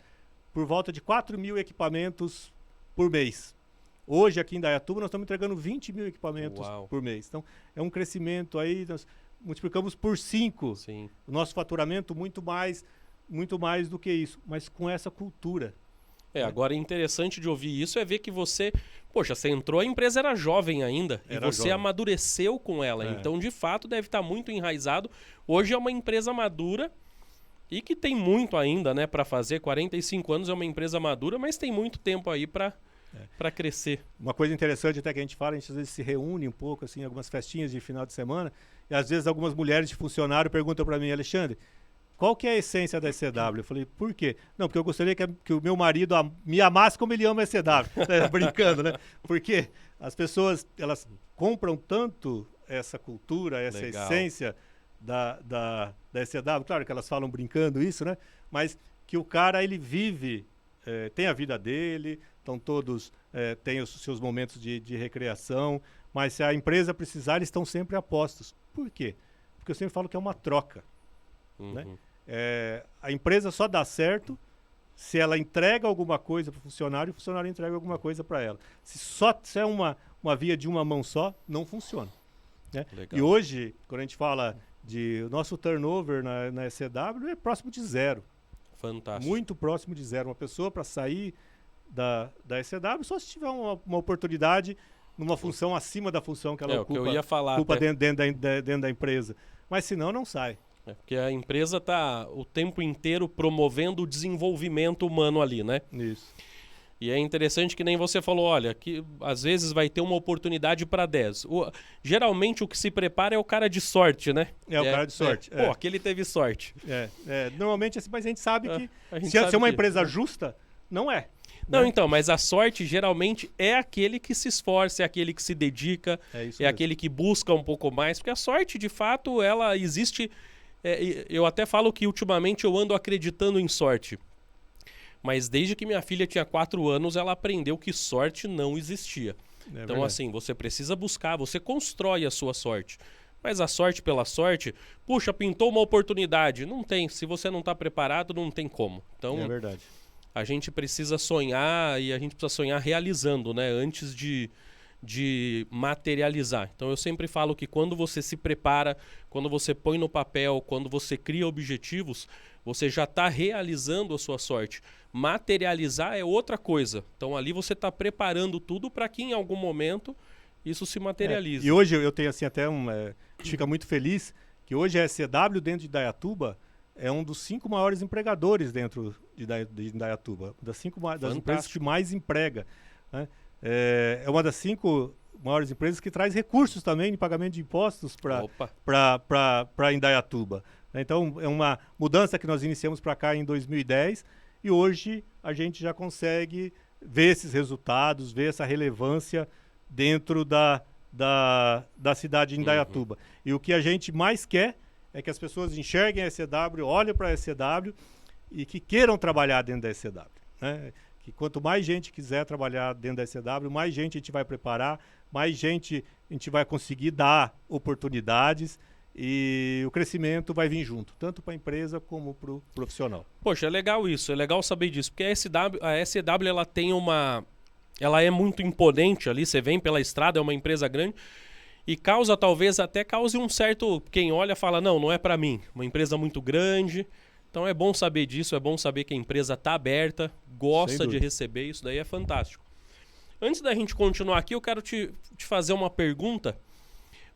por volta de 4 mil equipamentos por mês. Hoje, aqui em Indaiatuba, nós estamos entregando 20 mil equipamentos por mês. Então, é um crescimento aí, nós multiplicamos por 5 o nosso faturamento, muito mais do que isso, mas com essa cultura. Agora interessante de ouvir isso é ver que você entrou, a empresa era jovem ainda, e você amadureceu com ela. Então, de fato, deve estar muito enraizado. Hoje é uma empresa madura e que tem muito ainda, né, para fazer. 45 anos é uma empresa madura, mas tem muito tempo aí para crescer. Uma coisa interessante até que a gente fala, a gente às vezes se reúne um pouco, assim, em algumas festinhas de final de semana, e às vezes algumas mulheres de funcionário perguntam para mim, Alexandre, qual que é a essência da ECW? Eu falei, por quê? Não, porque eu gostaria que o meu marido me amasse como ele ama a ECW. Brincando, né? Porque as pessoas, elas compram tanto essa cultura, essa essência da ECW. Claro que elas falam brincando isso, né? Mas que o cara, ele vive, tem a vida dele, então todos têm os seus momentos de recreação, mas se a empresa precisar, eles estão sempre a postos. Por quê? Porque eu sempre falo que é uma troca. Né? A empresa só dá certo se ela entrega alguma coisa para o funcionário entrega alguma coisa para ela. Se é uma via de uma mão só, não funciona. Né? E hoje, quando a gente fala o nosso turnover na ECW é próximo de 0. Fantástico. Muito próximo de 0. Uma pessoa para sair da ECW só se tiver uma oportunidade numa função acima da função que ela ocupa, que eu ia falar dentro da empresa. Mas senão não sai. Porque a empresa está o tempo inteiro promovendo o desenvolvimento humano ali, né? Isso. E é interessante que nem você falou, olha, que às vezes vai ter uma oportunidade para 10. Geralmente o que se prepara é o cara de sorte, né? O cara de sorte. Pô, aquele teve sorte. Normalmente, mas a gente sabe que se é uma empresa justa, não é. Não, né? Então, mas a sorte geralmente é aquele que se esforça, é aquele que se dedica, aquele que busca um pouco mais, porque a sorte, de fato, ela existe. Eu até falo que ultimamente eu ando acreditando em sorte. Mas desde que minha filha tinha 4 anos, ela aprendeu que sorte não existia. Então, verdade. assim, você precisa buscar, você constrói a sua sorte. Mas a sorte pela sorte, puxa, pintou uma oportunidade. Não tem, se você não está preparado, não tem como. Então, é verdade. A gente precisa sonhar e a gente precisa sonhar realizando, né? Antes de materializar. Então eu sempre falo que quando você se prepara, quando você põe no papel, quando você cria objetivos, você já está realizando a sua sorte. Materializar é outra coisa. Então ali você está preparando tudo para que em algum momento isso se materialize. E hoje eu tenho assim até a gente fica muito feliz que hoje a ECW dentro de Indaiatuba é um dos 5 maiores empregadores dentro de Indaiatuba, das empresas que mais emprega, né? É uma das 5 maiores empresas que traz recursos também de pagamento de impostos para Indaiatuba. Então, é uma mudança que nós iniciamos para cá em 2010 e hoje a gente já consegue ver esses resultados, ver essa relevância dentro da da cidade de Indaiatuba. E o que a gente mais quer é que as pessoas enxerguem a SCW, olhem para a SCW e que queiram trabalhar dentro da SCW, né? Que quanto mais gente quiser trabalhar dentro da SCW, mais gente a gente vai preparar, mais gente a gente vai conseguir dar oportunidades e o crescimento vai vir junto, tanto para a empresa como para o profissional. Poxa, é legal isso, é legal saber disso, porque a SCW ela tem ela é muito imponente ali, você vem pela estrada, é uma empresa grande e talvez até cause um certo, quem olha fala, não é para mim, uma empresa muito grande. Então é bom saber disso, é bom saber que a empresa está aberta, gosta de receber, isso daí é fantástico. Antes da gente continuar aqui, eu quero te fazer uma pergunta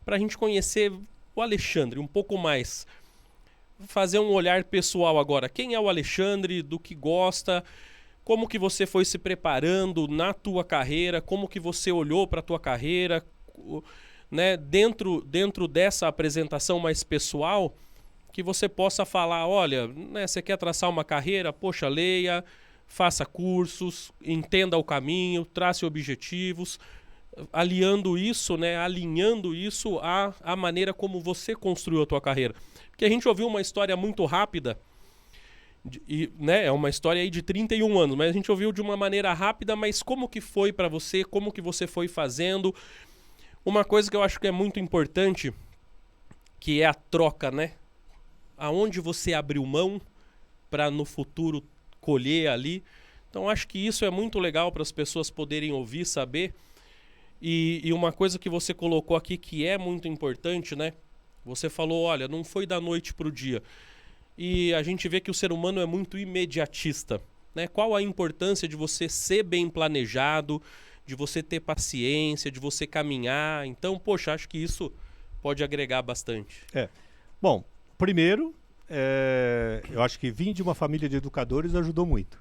para a gente conhecer o Alexandre um pouco mais. Fazer um olhar pessoal agora. Quem é o Alexandre, do que gosta, como que você foi se preparando na tua carreira, como que você olhou para a tua carreira, né, dentro dessa apresentação mais pessoal, que você possa falar, olha, né, você quer traçar uma carreira, poxa, leia, faça cursos, entenda o caminho, trace objetivos, alinhando isso à maneira como você construiu a tua carreira. Porque a gente ouviu uma história muito rápida, né, é uma história aí de 31 anos, mas a gente ouviu de uma maneira rápida, mas como que foi para você, como que você foi fazendo. Uma coisa que eu acho que é muito importante, que é a troca, né? Aonde você abriu mão para no futuro colher ali. Então acho que isso é muito legal para as pessoas poderem ouvir, saber. E uma coisa que você colocou aqui que é muito importante, né? Você falou, olha, não foi da noite para o dia. E a gente vê que o ser humano é muito imediatista, né? Qual a importância de você ser bem planejado, de você ter paciência, de você caminhar. Então, poxa, acho que isso pode agregar bastante. Bom, primeiro, eu acho que vim de uma família de educadores ajudou muito,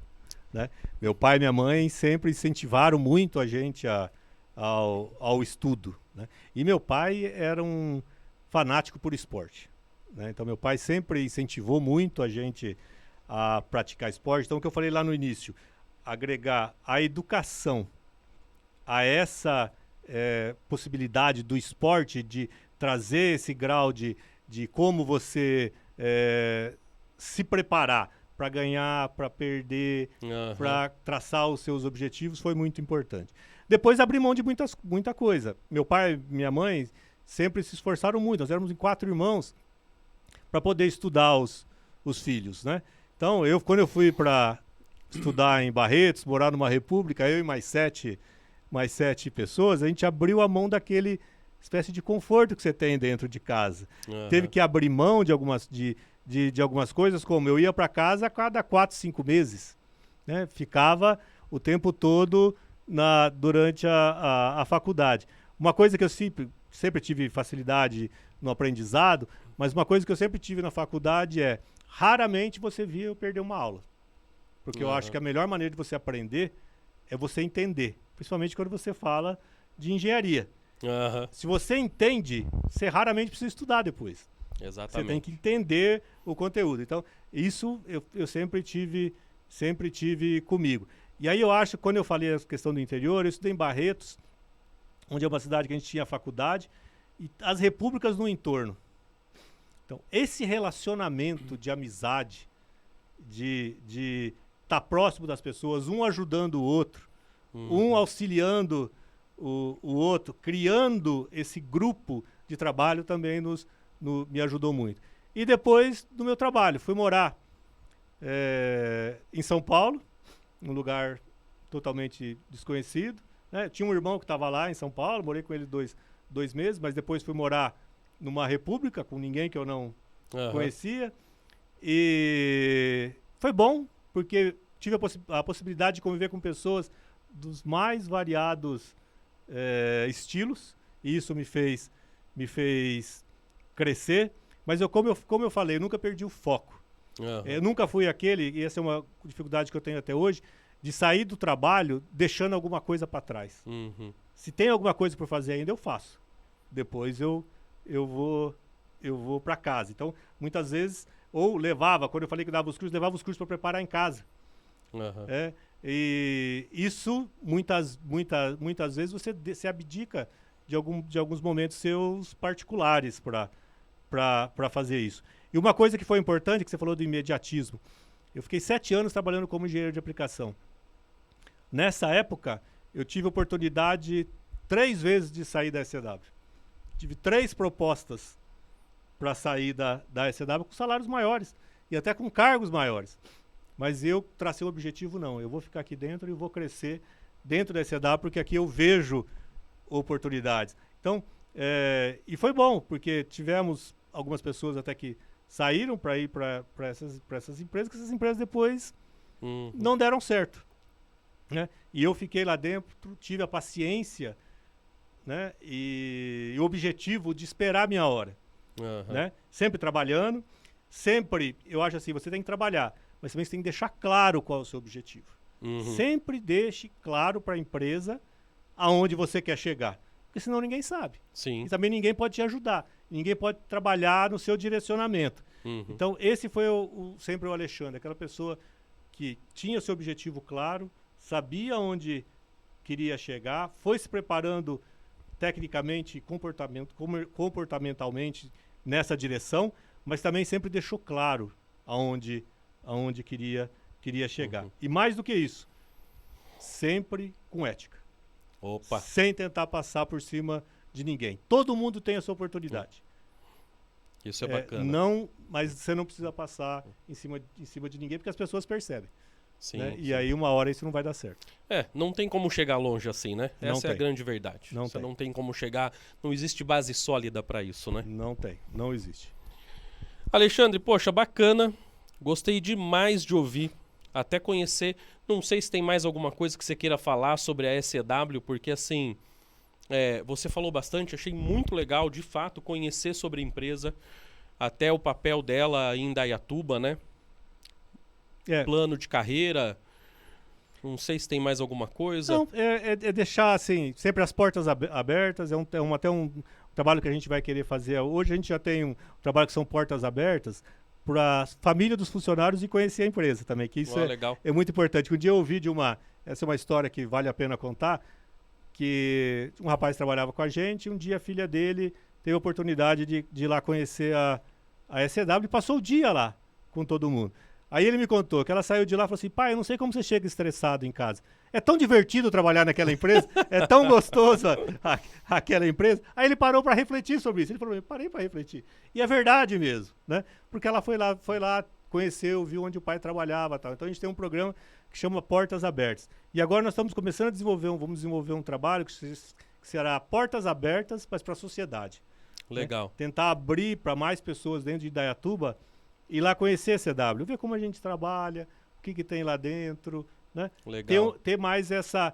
né? Meu pai e minha mãe sempre incentivaram muito a gente ao estudo, né? E meu pai era um fanático por esporte, né? Então meu pai sempre incentivou muito a gente a praticar esporte. Então o que eu falei lá no início, agregar a educação a essa possibilidade do esporte, de trazer esse grau de como você se preparar para ganhar, para perder, para traçar os seus objetivos, foi muito importante. Depois abri mão de muita coisa. Meu pai e minha mãe sempre se esforçaram muito. Nós éramos em 4 irmãos para poder estudar os filhos, né? Então, quando eu fui para estudar em Barretos, morar numa república, eu e mais sete pessoas, a gente abriu a mão daquele espécie de conforto que você tem dentro de casa. Teve que abrir mão de algumas coisas, como eu ia para casa a cada 4, 5 meses, né? Ficava o tempo todo durante a faculdade. Uma coisa que eu sempre tive facilidade no aprendizado, mas uma coisa que eu sempre tive na faculdade raramente você via eu perder uma aula. Porque eu acho que a melhor maneira de você aprender é você entender, principalmente quando você fala de engenharia. Se você entende, você raramente precisa estudar depois. Exatamente. Você tem que entender o conteúdo. Então, isso eu sempre tive comigo. E aí eu acho, quando eu falei a questão do interior, eu estudei em Barretos, onde é uma cidade que a gente tinha faculdade, e as repúblicas no entorno. Então, esse relacionamento de amizade, de estar próximo das pessoas, um ajudando o outro, um auxiliando o outro, criando esse grupo de trabalho também me ajudou muito. E depois do meu trabalho, fui morar em São Paulo, num lugar totalmente desconhecido, né? Tinha um irmão que estava lá em São Paulo, morei com ele dois meses, mas depois fui morar numa república com ninguém que eu não conhecia. E foi bom, porque tive a possibilidade de conviver com pessoas dos mais variados estilos, e isso me fez crescer. Mas como eu falei, eu nunca perdi o foco. Eu nunca fui aquele, e essa é uma dificuldade que eu tenho até hoje, de sair do trabalho deixando alguma coisa para trás. Se tem alguma coisa para fazer ainda, eu faço. Depois eu vou para casa. Então, muitas vezes, quando eu falei que dava os cursos, levava os cursos para preparar em casa. E isso, muitas vezes, você abdica de alguns momentos seus particulares para fazer isso. E uma coisa que foi importante, que você falou do imediatismo. Eu fiquei 7 anos trabalhando como engenheiro de aplicação. Nessa época, eu tive a oportunidade 3 vezes de sair da SCW. Tive 3 propostas para sair da SCW com salários maiores e até com cargos maiores. Mas eu tracei o objetivo, não. Eu vou ficar aqui dentro e vou crescer dentro da SCW, porque aqui eu vejo oportunidades. Então, e foi bom, porque tivemos algumas pessoas até que saíram para ir para essas empresas, que essas empresas depois não deram certo. Né? E eu fiquei lá dentro, tive a paciência, né? E o objetivo de esperar a minha hora. Né? Sempre trabalhando, sempre, eu acho assim, você tem que trabalhar, mas também você tem que deixar claro qual é o seu objetivo. Sempre deixe claro para a empresa aonde você quer chegar, porque senão ninguém sabe. Sim. E também ninguém pode te ajudar, ninguém pode trabalhar no seu direcionamento. Então esse foi sempre o Alexandre, aquela pessoa que tinha o seu objetivo claro, sabia onde queria chegar, foi se preparando tecnicamente e comportamentalmente nessa direção, mas também sempre deixou claro aonde queria chegar. E mais do que isso, sempre com ética. Opa. Sem tentar passar por cima de ninguém. Todo mundo tem a sua oportunidade. Isso é bacana. Não, mas você não precisa passar em cima de ninguém, porque as pessoas percebem. Sim, Né? sim. E aí uma hora isso não vai dar certo. Não tem como chegar longe assim, né? Não Essa é a tem. grande verdade. Você não tem como chegar, não existe base sólida para isso, né? Não tem, não existe. Alexandre, poxa, bacana. Gostei demais de ouvir, até conhecer. Não sei se tem mais alguma coisa que você queira falar sobre a SCW, porque assim, você falou bastante, achei muito legal, de fato, conhecer sobre a empresa, até o papel dela em Indaiatuba, né? Plano de carreira. Não sei se tem mais alguma coisa. Não, é deixar assim, sempre as portas abertas. Até um trabalho que a gente vai querer fazer. Hoje a gente já tem um trabalho que são portas abertas para a família dos funcionários e conhecer a empresa também, que isso legal. É muito importante. Um dia eu ouvi essa é uma história que vale a pena contar, que um rapaz trabalhava com a gente, um dia a filha dele teve a oportunidade de ir lá conhecer a SCW e passou o dia lá com todo mundo. Aí ele me contou que ela saiu de lá e falou assim: pai, eu não sei como você chega estressado em casa. É tão divertido trabalhar naquela empresa, é tão gostoso aquela empresa. Aí ele parou para refletir sobre isso. Ele falou: eu parei para refletir. E é verdade mesmo, né? Porque ela foi lá, conheceu, viu onde o pai trabalhava, tal. Então a gente tem um programa que chama Portas Abertas. E agora nós estamos começando a vamos desenvolver um trabalho que será Portas Abertas, mas para a sociedade. Legal. Né? Tentar abrir para mais pessoas dentro de Indaiatuba e lá conhecer a CW, ver como a gente trabalha, o que tem lá dentro, né? Legal. Ter mais essa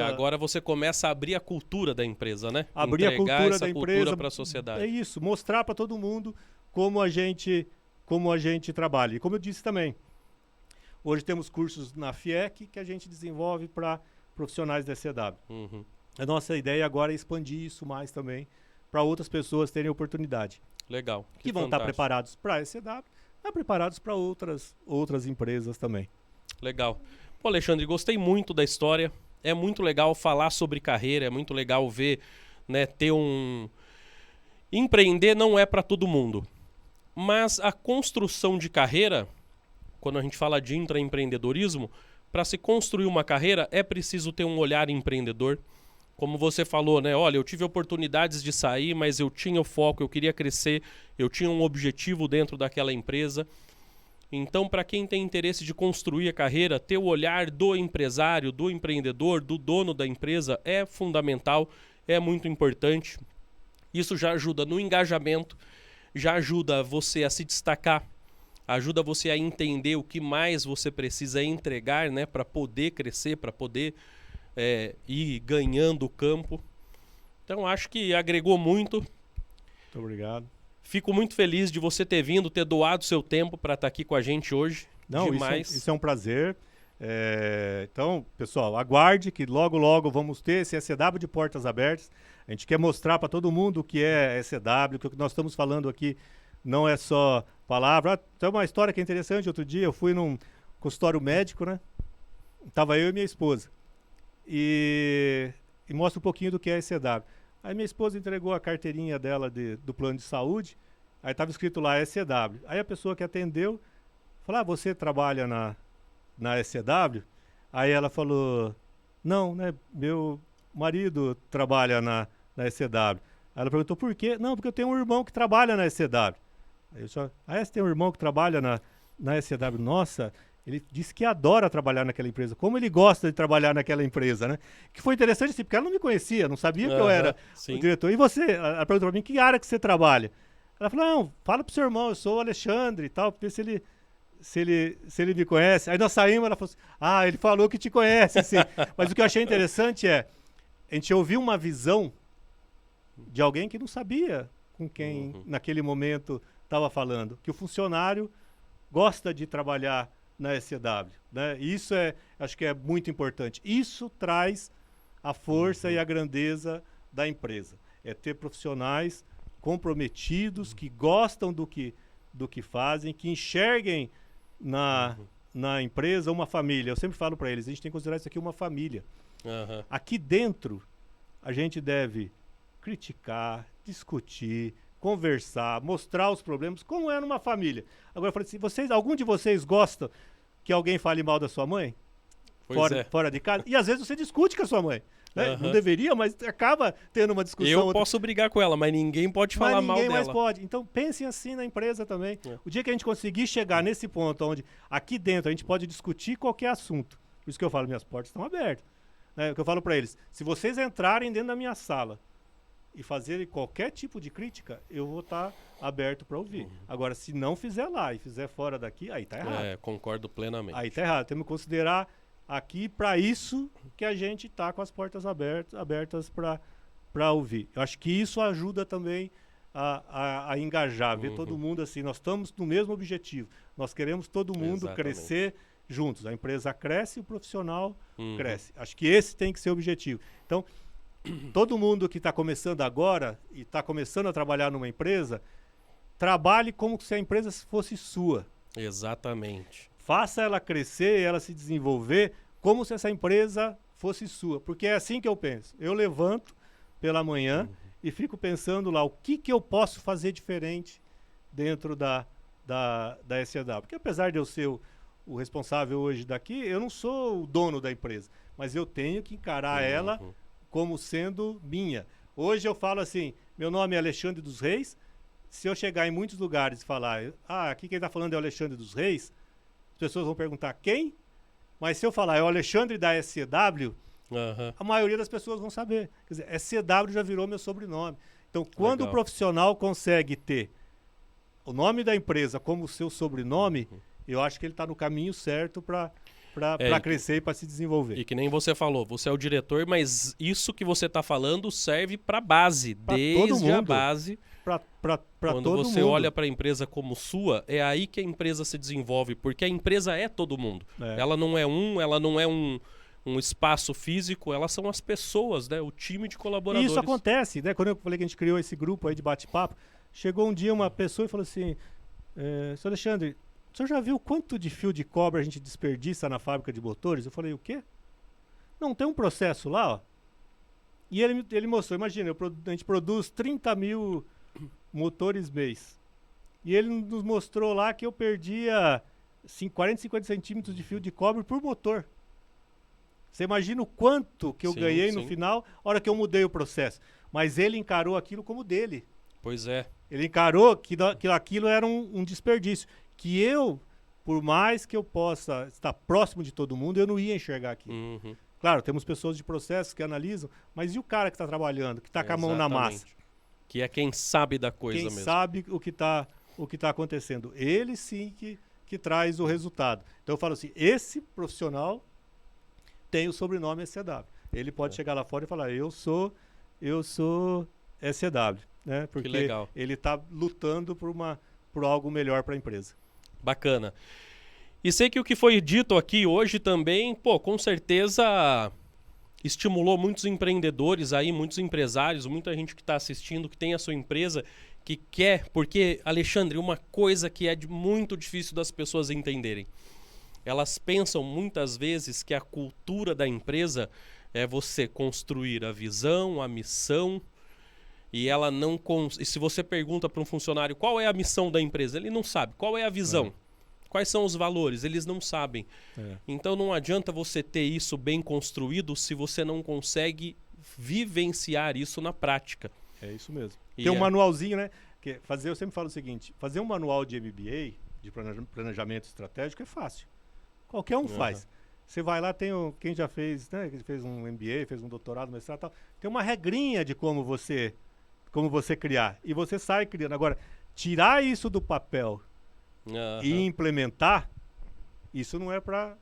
agora você começa a abrir a cultura da empresa, né? Abrir Entregar a cultura essa da cultura empresa para a sociedade. É isso, mostrar para todo mundo como a gente trabalha. E como eu disse também, hoje temos cursos na FIEC que a gente desenvolve para profissionais da CW. A nossa ideia agora é expandir isso mais também para outras pessoas terem oportunidade. Legal. Que vão estar preparados para a SCW, mas preparados para outras empresas também. Legal. Pô, Alexandre, gostei muito da história. É muito legal falar sobre carreira, é muito legal ver, né, empreender não é para todo mundo. Mas a construção de carreira, quando a gente fala de intraempreendedorismo, para se construir uma carreira é preciso ter um olhar empreendedor. Como você falou, né? Olha, eu tive oportunidades de sair, mas eu tinha o foco, eu queria crescer, eu tinha um objetivo dentro daquela empresa. Então, para quem tem interesse de construir a carreira, ter o olhar do empresário, do empreendedor, do dono da empresa é fundamental, é muito importante. Isso já ajuda no engajamento, já ajuda você a se destacar, ajuda você a entender o que mais você precisa entregar, né, para poder crescer, para poder ir ganhando o campo. Então acho que agregou muito. Muito obrigado. Fico muito feliz de você ter vindo, ter doado seu tempo para estar aqui com a gente hoje. Não, demais. Isso é um prazer. Então, pessoal, aguarde que logo, logo vamos ter esse ECW de portas abertas. A gente quer mostrar para todo mundo o que é ECW, que o que nós estamos falando aqui não é só palavra. Tem uma história que é interessante. Outro dia eu fui num consultório médico, né? Tava eu e minha esposa. E e mostra um pouquinho do que é a ECW. Aí minha esposa entregou a carteirinha dela do plano de saúde, aí estava escrito lá ECW. Aí a pessoa que atendeu falou, você trabalha na ECW? Aí ela falou, não, né, meu marido trabalha na ECW. Aí ela perguntou, por quê? Não, porque eu tenho um irmão que trabalha na ECW. Aí eu só, você tem um irmão que trabalha na ECW? Nossa, ele disse que adora trabalhar naquela empresa. Como ele gosta de trabalhar naquela empresa, né? Que foi interessante, assim, porque ela não me conhecia, não sabia que eu era o diretor. E você? Ela perguntou pra mim, que área que você trabalha? Ela falou, não, fala pro seu irmão, eu sou o Alexandre e tal, porque se ele me conhece. Aí nós saímos, ela falou assim, ele falou que te conhece, sim. Mas o que eu achei interessante a gente ouviu uma visão de alguém que não sabia com quem naquele momento estava falando, que o funcionário gosta de trabalhar na ECW, né? Isso acho que é muito importante. Isso traz a força e a grandeza da empresa. É ter profissionais comprometidos, que gostam do que fazem, que enxerguem na empresa uma família. Eu sempre falo para eles, a gente tem que considerar isso aqui uma família. Aqui dentro, a gente deve criticar, discutir, conversar, mostrar os problemas, como é numa família. Agora, eu falei assim, algum de vocês gosta que alguém fale mal da sua mãe? Fora de casa? E às vezes você discute com a sua mãe. Né? Não deveria, mas acaba tendo uma discussão. Eu posso brigar com ela, mas ninguém pode falar mal dela. Ninguém mais pode. Então pensem assim na empresa também. O dia que a gente conseguir chegar nesse ponto onde aqui dentro a gente pode discutir qualquer assunto. Por isso que eu falo, minhas portas estão abertas. O que eu falo para eles, se vocês entrarem dentro da minha sala e fazerem qualquer tipo de crítica, eu vou estar aberto para ouvir. Agora, se não fizer lá e fizer fora daqui, aí tá errado. Concordo plenamente. Aí tá errado. Temos que considerar aqui para isso que a gente tá com as portas abertas para ouvir. Eu acho que isso ajuda também a engajar, ver todo mundo assim. Nós estamos no mesmo objetivo. Nós queremos todo mundo crescer juntos. A empresa cresce e o profissional cresce. Acho que esse tem que ser o objetivo. Então, todo mundo que está começando agora e está começando a trabalhar numa empresa, trabalhe como se a empresa fosse sua. Exatamente. Faça ela crescer, ela se desenvolver como se essa empresa fosse sua. Porque é assim que eu penso. Eu levanto pela manhã e fico pensando lá o que eu posso fazer diferente dentro da ECW. Porque apesar de eu ser o responsável hoje daqui, eu não sou o dono da empresa. Mas eu tenho que encarar ela como sendo minha. Hoje eu falo assim, meu nome é Alexandre dos Reis. Se eu chegar em muitos lugares e falar, aqui quem está falando é o Alexandre dos Reis, as pessoas vão perguntar quem? Mas se eu falar, é o Alexandre da ECW, a maioria das pessoas vão saber. Quer dizer, ECW já virou meu sobrenome. Então, quando o profissional consegue ter o nome da empresa como seu sobrenome, eu acho que ele está no caminho certo para crescer e para se desenvolver. E que nem você falou, você é o diretor, mas isso que você está falando serve para a base, desde a base. Quando você olha para a empresa como sua, é aí que a empresa se desenvolve, porque a empresa é todo mundo. Ela não é um espaço físico, elas são as pessoas, né? O time de colaboradores. E isso acontece, né? Quando eu falei que a gente criou esse grupo aí de bate-papo, chegou um dia uma pessoa e falou assim, Sr. Alexandre, o senhor já viu quanto de fio de cobre a gente desperdiça na fábrica de motores? Eu falei, o quê? Não, tem um processo lá, ó. E ele mostrou, imagina, a gente produz 30 mil motores mês. E ele nos mostrou lá que eu perdia 40, 50 centímetros de fio de cobre por motor. Você imagina o quanto que eu ganhei no final, na hora que eu mudei o processo. Mas ele encarou aquilo como dele. Pois é. Ele encarou que aquilo era um desperdício. Que eu, por mais que eu possa estar próximo de todo mundo, eu não ia enxergar aquilo. Claro, temos pessoas de processos que analisam, mas e o cara que está trabalhando, que está com a mão na massa? Que é quem sabe da coisa mesmo. Quem sabe o que tá acontecendo. Ele sim que traz o resultado. Então eu falo assim, esse profissional tem o sobrenome ECW. Ele pode chegar lá fora e falar, eu sou ECW. Né? Porque ele está lutando por algo melhor para a empresa. Bacana. E sei que o que foi dito aqui hoje também, com certeza estimulou muitos empreendedores aí, muitos empresários, muita gente que está assistindo, que tem a sua empresa, que quer, porque, Alexandre, uma coisa que é muito difícil das pessoas entenderem. Elas pensam muitas vezes que a cultura da empresa É você construir a visão, a missão, e ela não... E se você pergunta para um funcionário qual é a missão da empresa, ele não sabe. Qual é a visão? Quais são os valores? Eles não sabem. Então não adianta você ter isso bem construído se você não consegue vivenciar isso na prática. É isso mesmo. Tem um manualzinho, né? Eu sempre falo o seguinte, fazer um manual de MBA, de planejamento estratégico, é fácil. Qualquer um faz. Você vai lá, quem já fez, né? Quem fez um MBA, fez um doutorado, mestrado e tal, tem uma regrinha de como você criar. E você sai criando. Agora, tirar isso do papel e implementar, isso não é para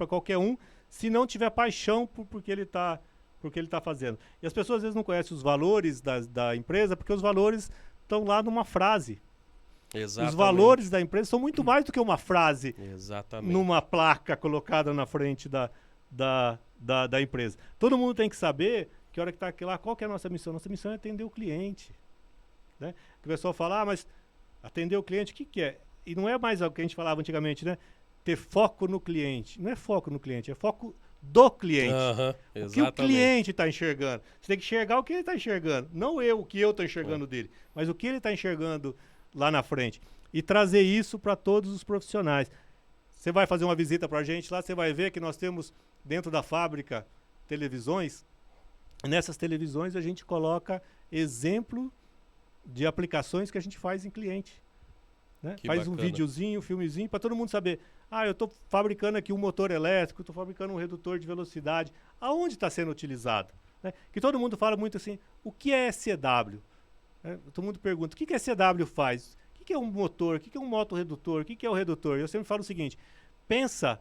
qualquer um, se não tiver paixão porque ele está fazendo. E as pessoas às vezes não conhecem os valores da empresa, porque os valores estão lá numa frase. Exatamente. Os valores da empresa são muito mais do que uma frase. Exatamente. Numa placa colocada na frente da empresa. Todo mundo tem que saber que a hora que está aqui lá, qual que é a nossa missão? Nossa missão é atender o cliente. Né? O pessoal fala, mas atender o cliente, o que é? E não é mais o que a gente falava antigamente, né? Ter foco no cliente. Não é foco no cliente, é foco do cliente. O que o cliente está enxergando. Você tem que enxergar o que ele está enxergando. Não o que eu estou enxergando dele, mas o que ele está enxergando lá na frente. E trazer isso para todos os profissionais. Você vai fazer uma visita para a gente lá, você vai ver que nós temos dentro da fábrica televisões. Nessas televisões a gente coloca exemplo de aplicações que a gente faz em cliente. Né? Faz bacana. Um videozinho, um filmezinho, para todo mundo saber. Eu estou fabricando aqui um motor elétrico, estou fabricando um redutor de velocidade. Aonde está sendo utilizado? Né? Que todo mundo fala muito assim, o que é SCW? Todo mundo pergunta, o que a SCW faz? O que é um motor? O que é um motorredutor? O que é o redutor? Eu sempre falo o seguinte, pensa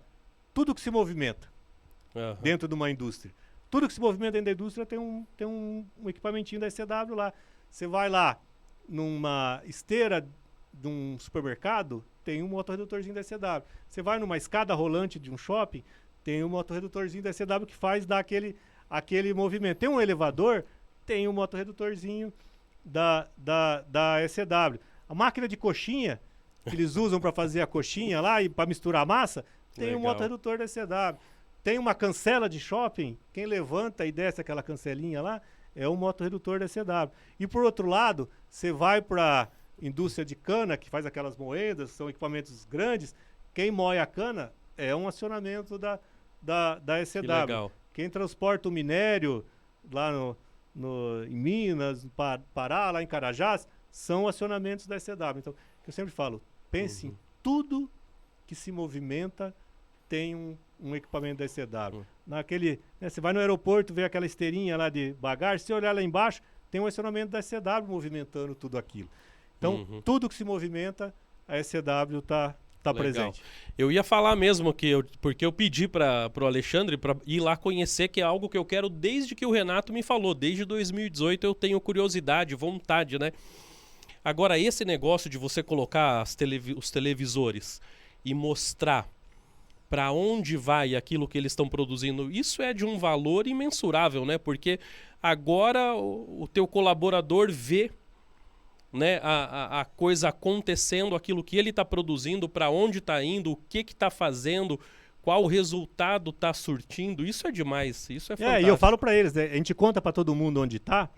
tudo que se movimenta dentro de uma indústria. Tudo que se movimenta dentro da indústria tem um equipamentinho da SCW lá. Você vai lá numa esteira de um supermercado, tem um motorredutorzinho da SCW. Você vai numa escada rolante de um shopping, tem um motorredutorzinho da SCW que faz dar aquele movimento. Tem um elevador, tem um motorredutorzinho da SCW. A máquina de coxinha, que eles usam para fazer a coxinha lá e para misturar a massa, tem um motorredutor da SCW. Tem uma cancela de shopping, quem levanta e desce aquela cancelinha lá, é um motorredutor da SCW. E por outro lado, você vai para indústria de cana, que faz aquelas moedas, são equipamentos grandes, quem moe a cana é um acionamento da SCW. Quem transporta o minério lá em Minas, Pará, lá em Carajás, são acionamentos da SCW. Então, eu sempre falo, pense em tudo que se movimenta tem um equipamento da SCW. Você vai no aeroporto, vê aquela esteirinha lá de bagagem, se você olhar lá embaixo, tem um acionamento da SCW movimentando tudo aquilo. Então, tudo que se movimenta, a SCW está presente. Eu ia falar mesmo porque eu pedi para o Alexandre para ir lá conhecer, que é algo que eu quero desde que o Renato me falou. Desde 2018 eu tenho curiosidade, vontade, né? Agora, esse negócio de você colocar os televisores e mostrar para onde vai aquilo que eles estão produzindo, isso é de um valor imensurável, né? Porque agora o teu colaborador vê, né, a coisa acontecendo, aquilo que ele está produzindo, para onde está indo, o que está fazendo, qual resultado está surtindo. Isso é demais, isso é fantástico. E eu falo para eles, né, a gente conta para todo mundo onde está.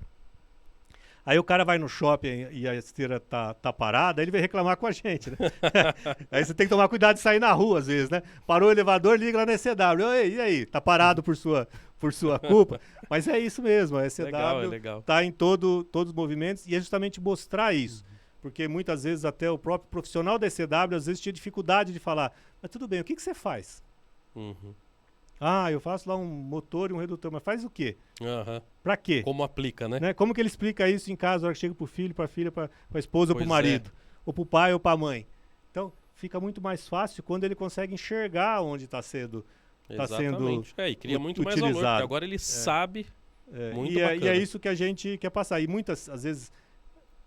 Aí o cara vai no shopping e a esteira tá parada, aí ele vem reclamar com a gente, né? Aí você tem que tomar cuidado de sair na rua, às vezes, né? Parou o elevador, liga lá na SCW. E aí? Tá parado por sua culpa? Mas é isso mesmo, a SCW tá em todos os movimentos e é justamente mostrar isso. Porque muitas vezes até o próprio profissional da SCW, às vezes tinha dificuldade de falar, mas tudo bem, o que você faz? Eu faço lá um motor e um redutor, mas faz o quê? Pra quê? Como aplica, né? Como que ele explica isso em casa, a hora que chega pro filho, pra filha, pra esposa ou pro marido? Ou pro pai ou pra mãe? Então, fica muito mais fácil quando ele consegue enxergar onde está sendo e cria muito mais utilizado. valor, porque agora ele sabe muito bacana. E é isso que a gente quer passar. E muitas, às vezes,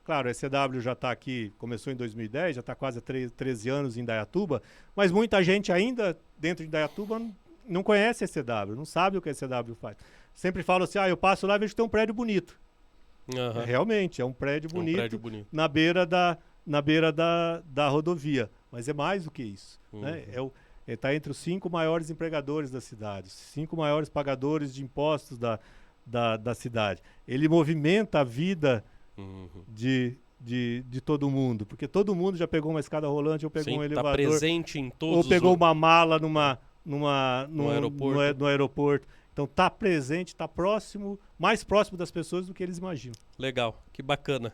claro, a SCW já está aqui, começou em 2010, já está quase há 13 anos em Indaiatuba, mas muita gente ainda dentro de Indaiatuba não conhece a SCW, não sabe o que a SCW faz. Sempre falo assim, eu passo lá e vejo que tem um prédio bonito. Realmente, é um prédio bonito, na beira da rodovia. Mas é mais do que isso. Né? Ele está entre os 5 maiores empregadores da cidade, os 5 maiores pagadores de impostos da cidade. Ele movimenta a vida de todo mundo, porque todo mundo já pegou uma escada rolante, ou pegou um elevador, presente em todos ou pegou os... uma mala no aeroporto. Então está presente, está próximo, mais próximo das pessoas do que eles imaginam. Legal, que bacana.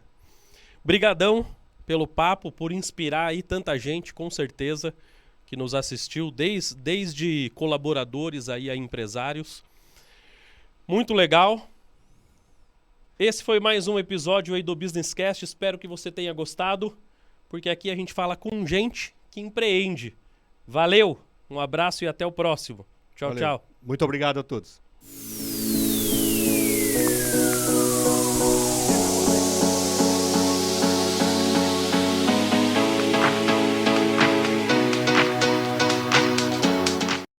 Brigadão pelo papo, por inspirar aí tanta gente, com certeza, que nos assistiu, desde colaboradores aí a empresários. Muito legal. Esse foi mais um episódio aí do Business Cast. Espero que você tenha gostado, porque aqui a gente fala com gente que empreende. Valeu, um abraço e até o próximo. Tchau, Valeu. tchau. Muito obrigado a todos.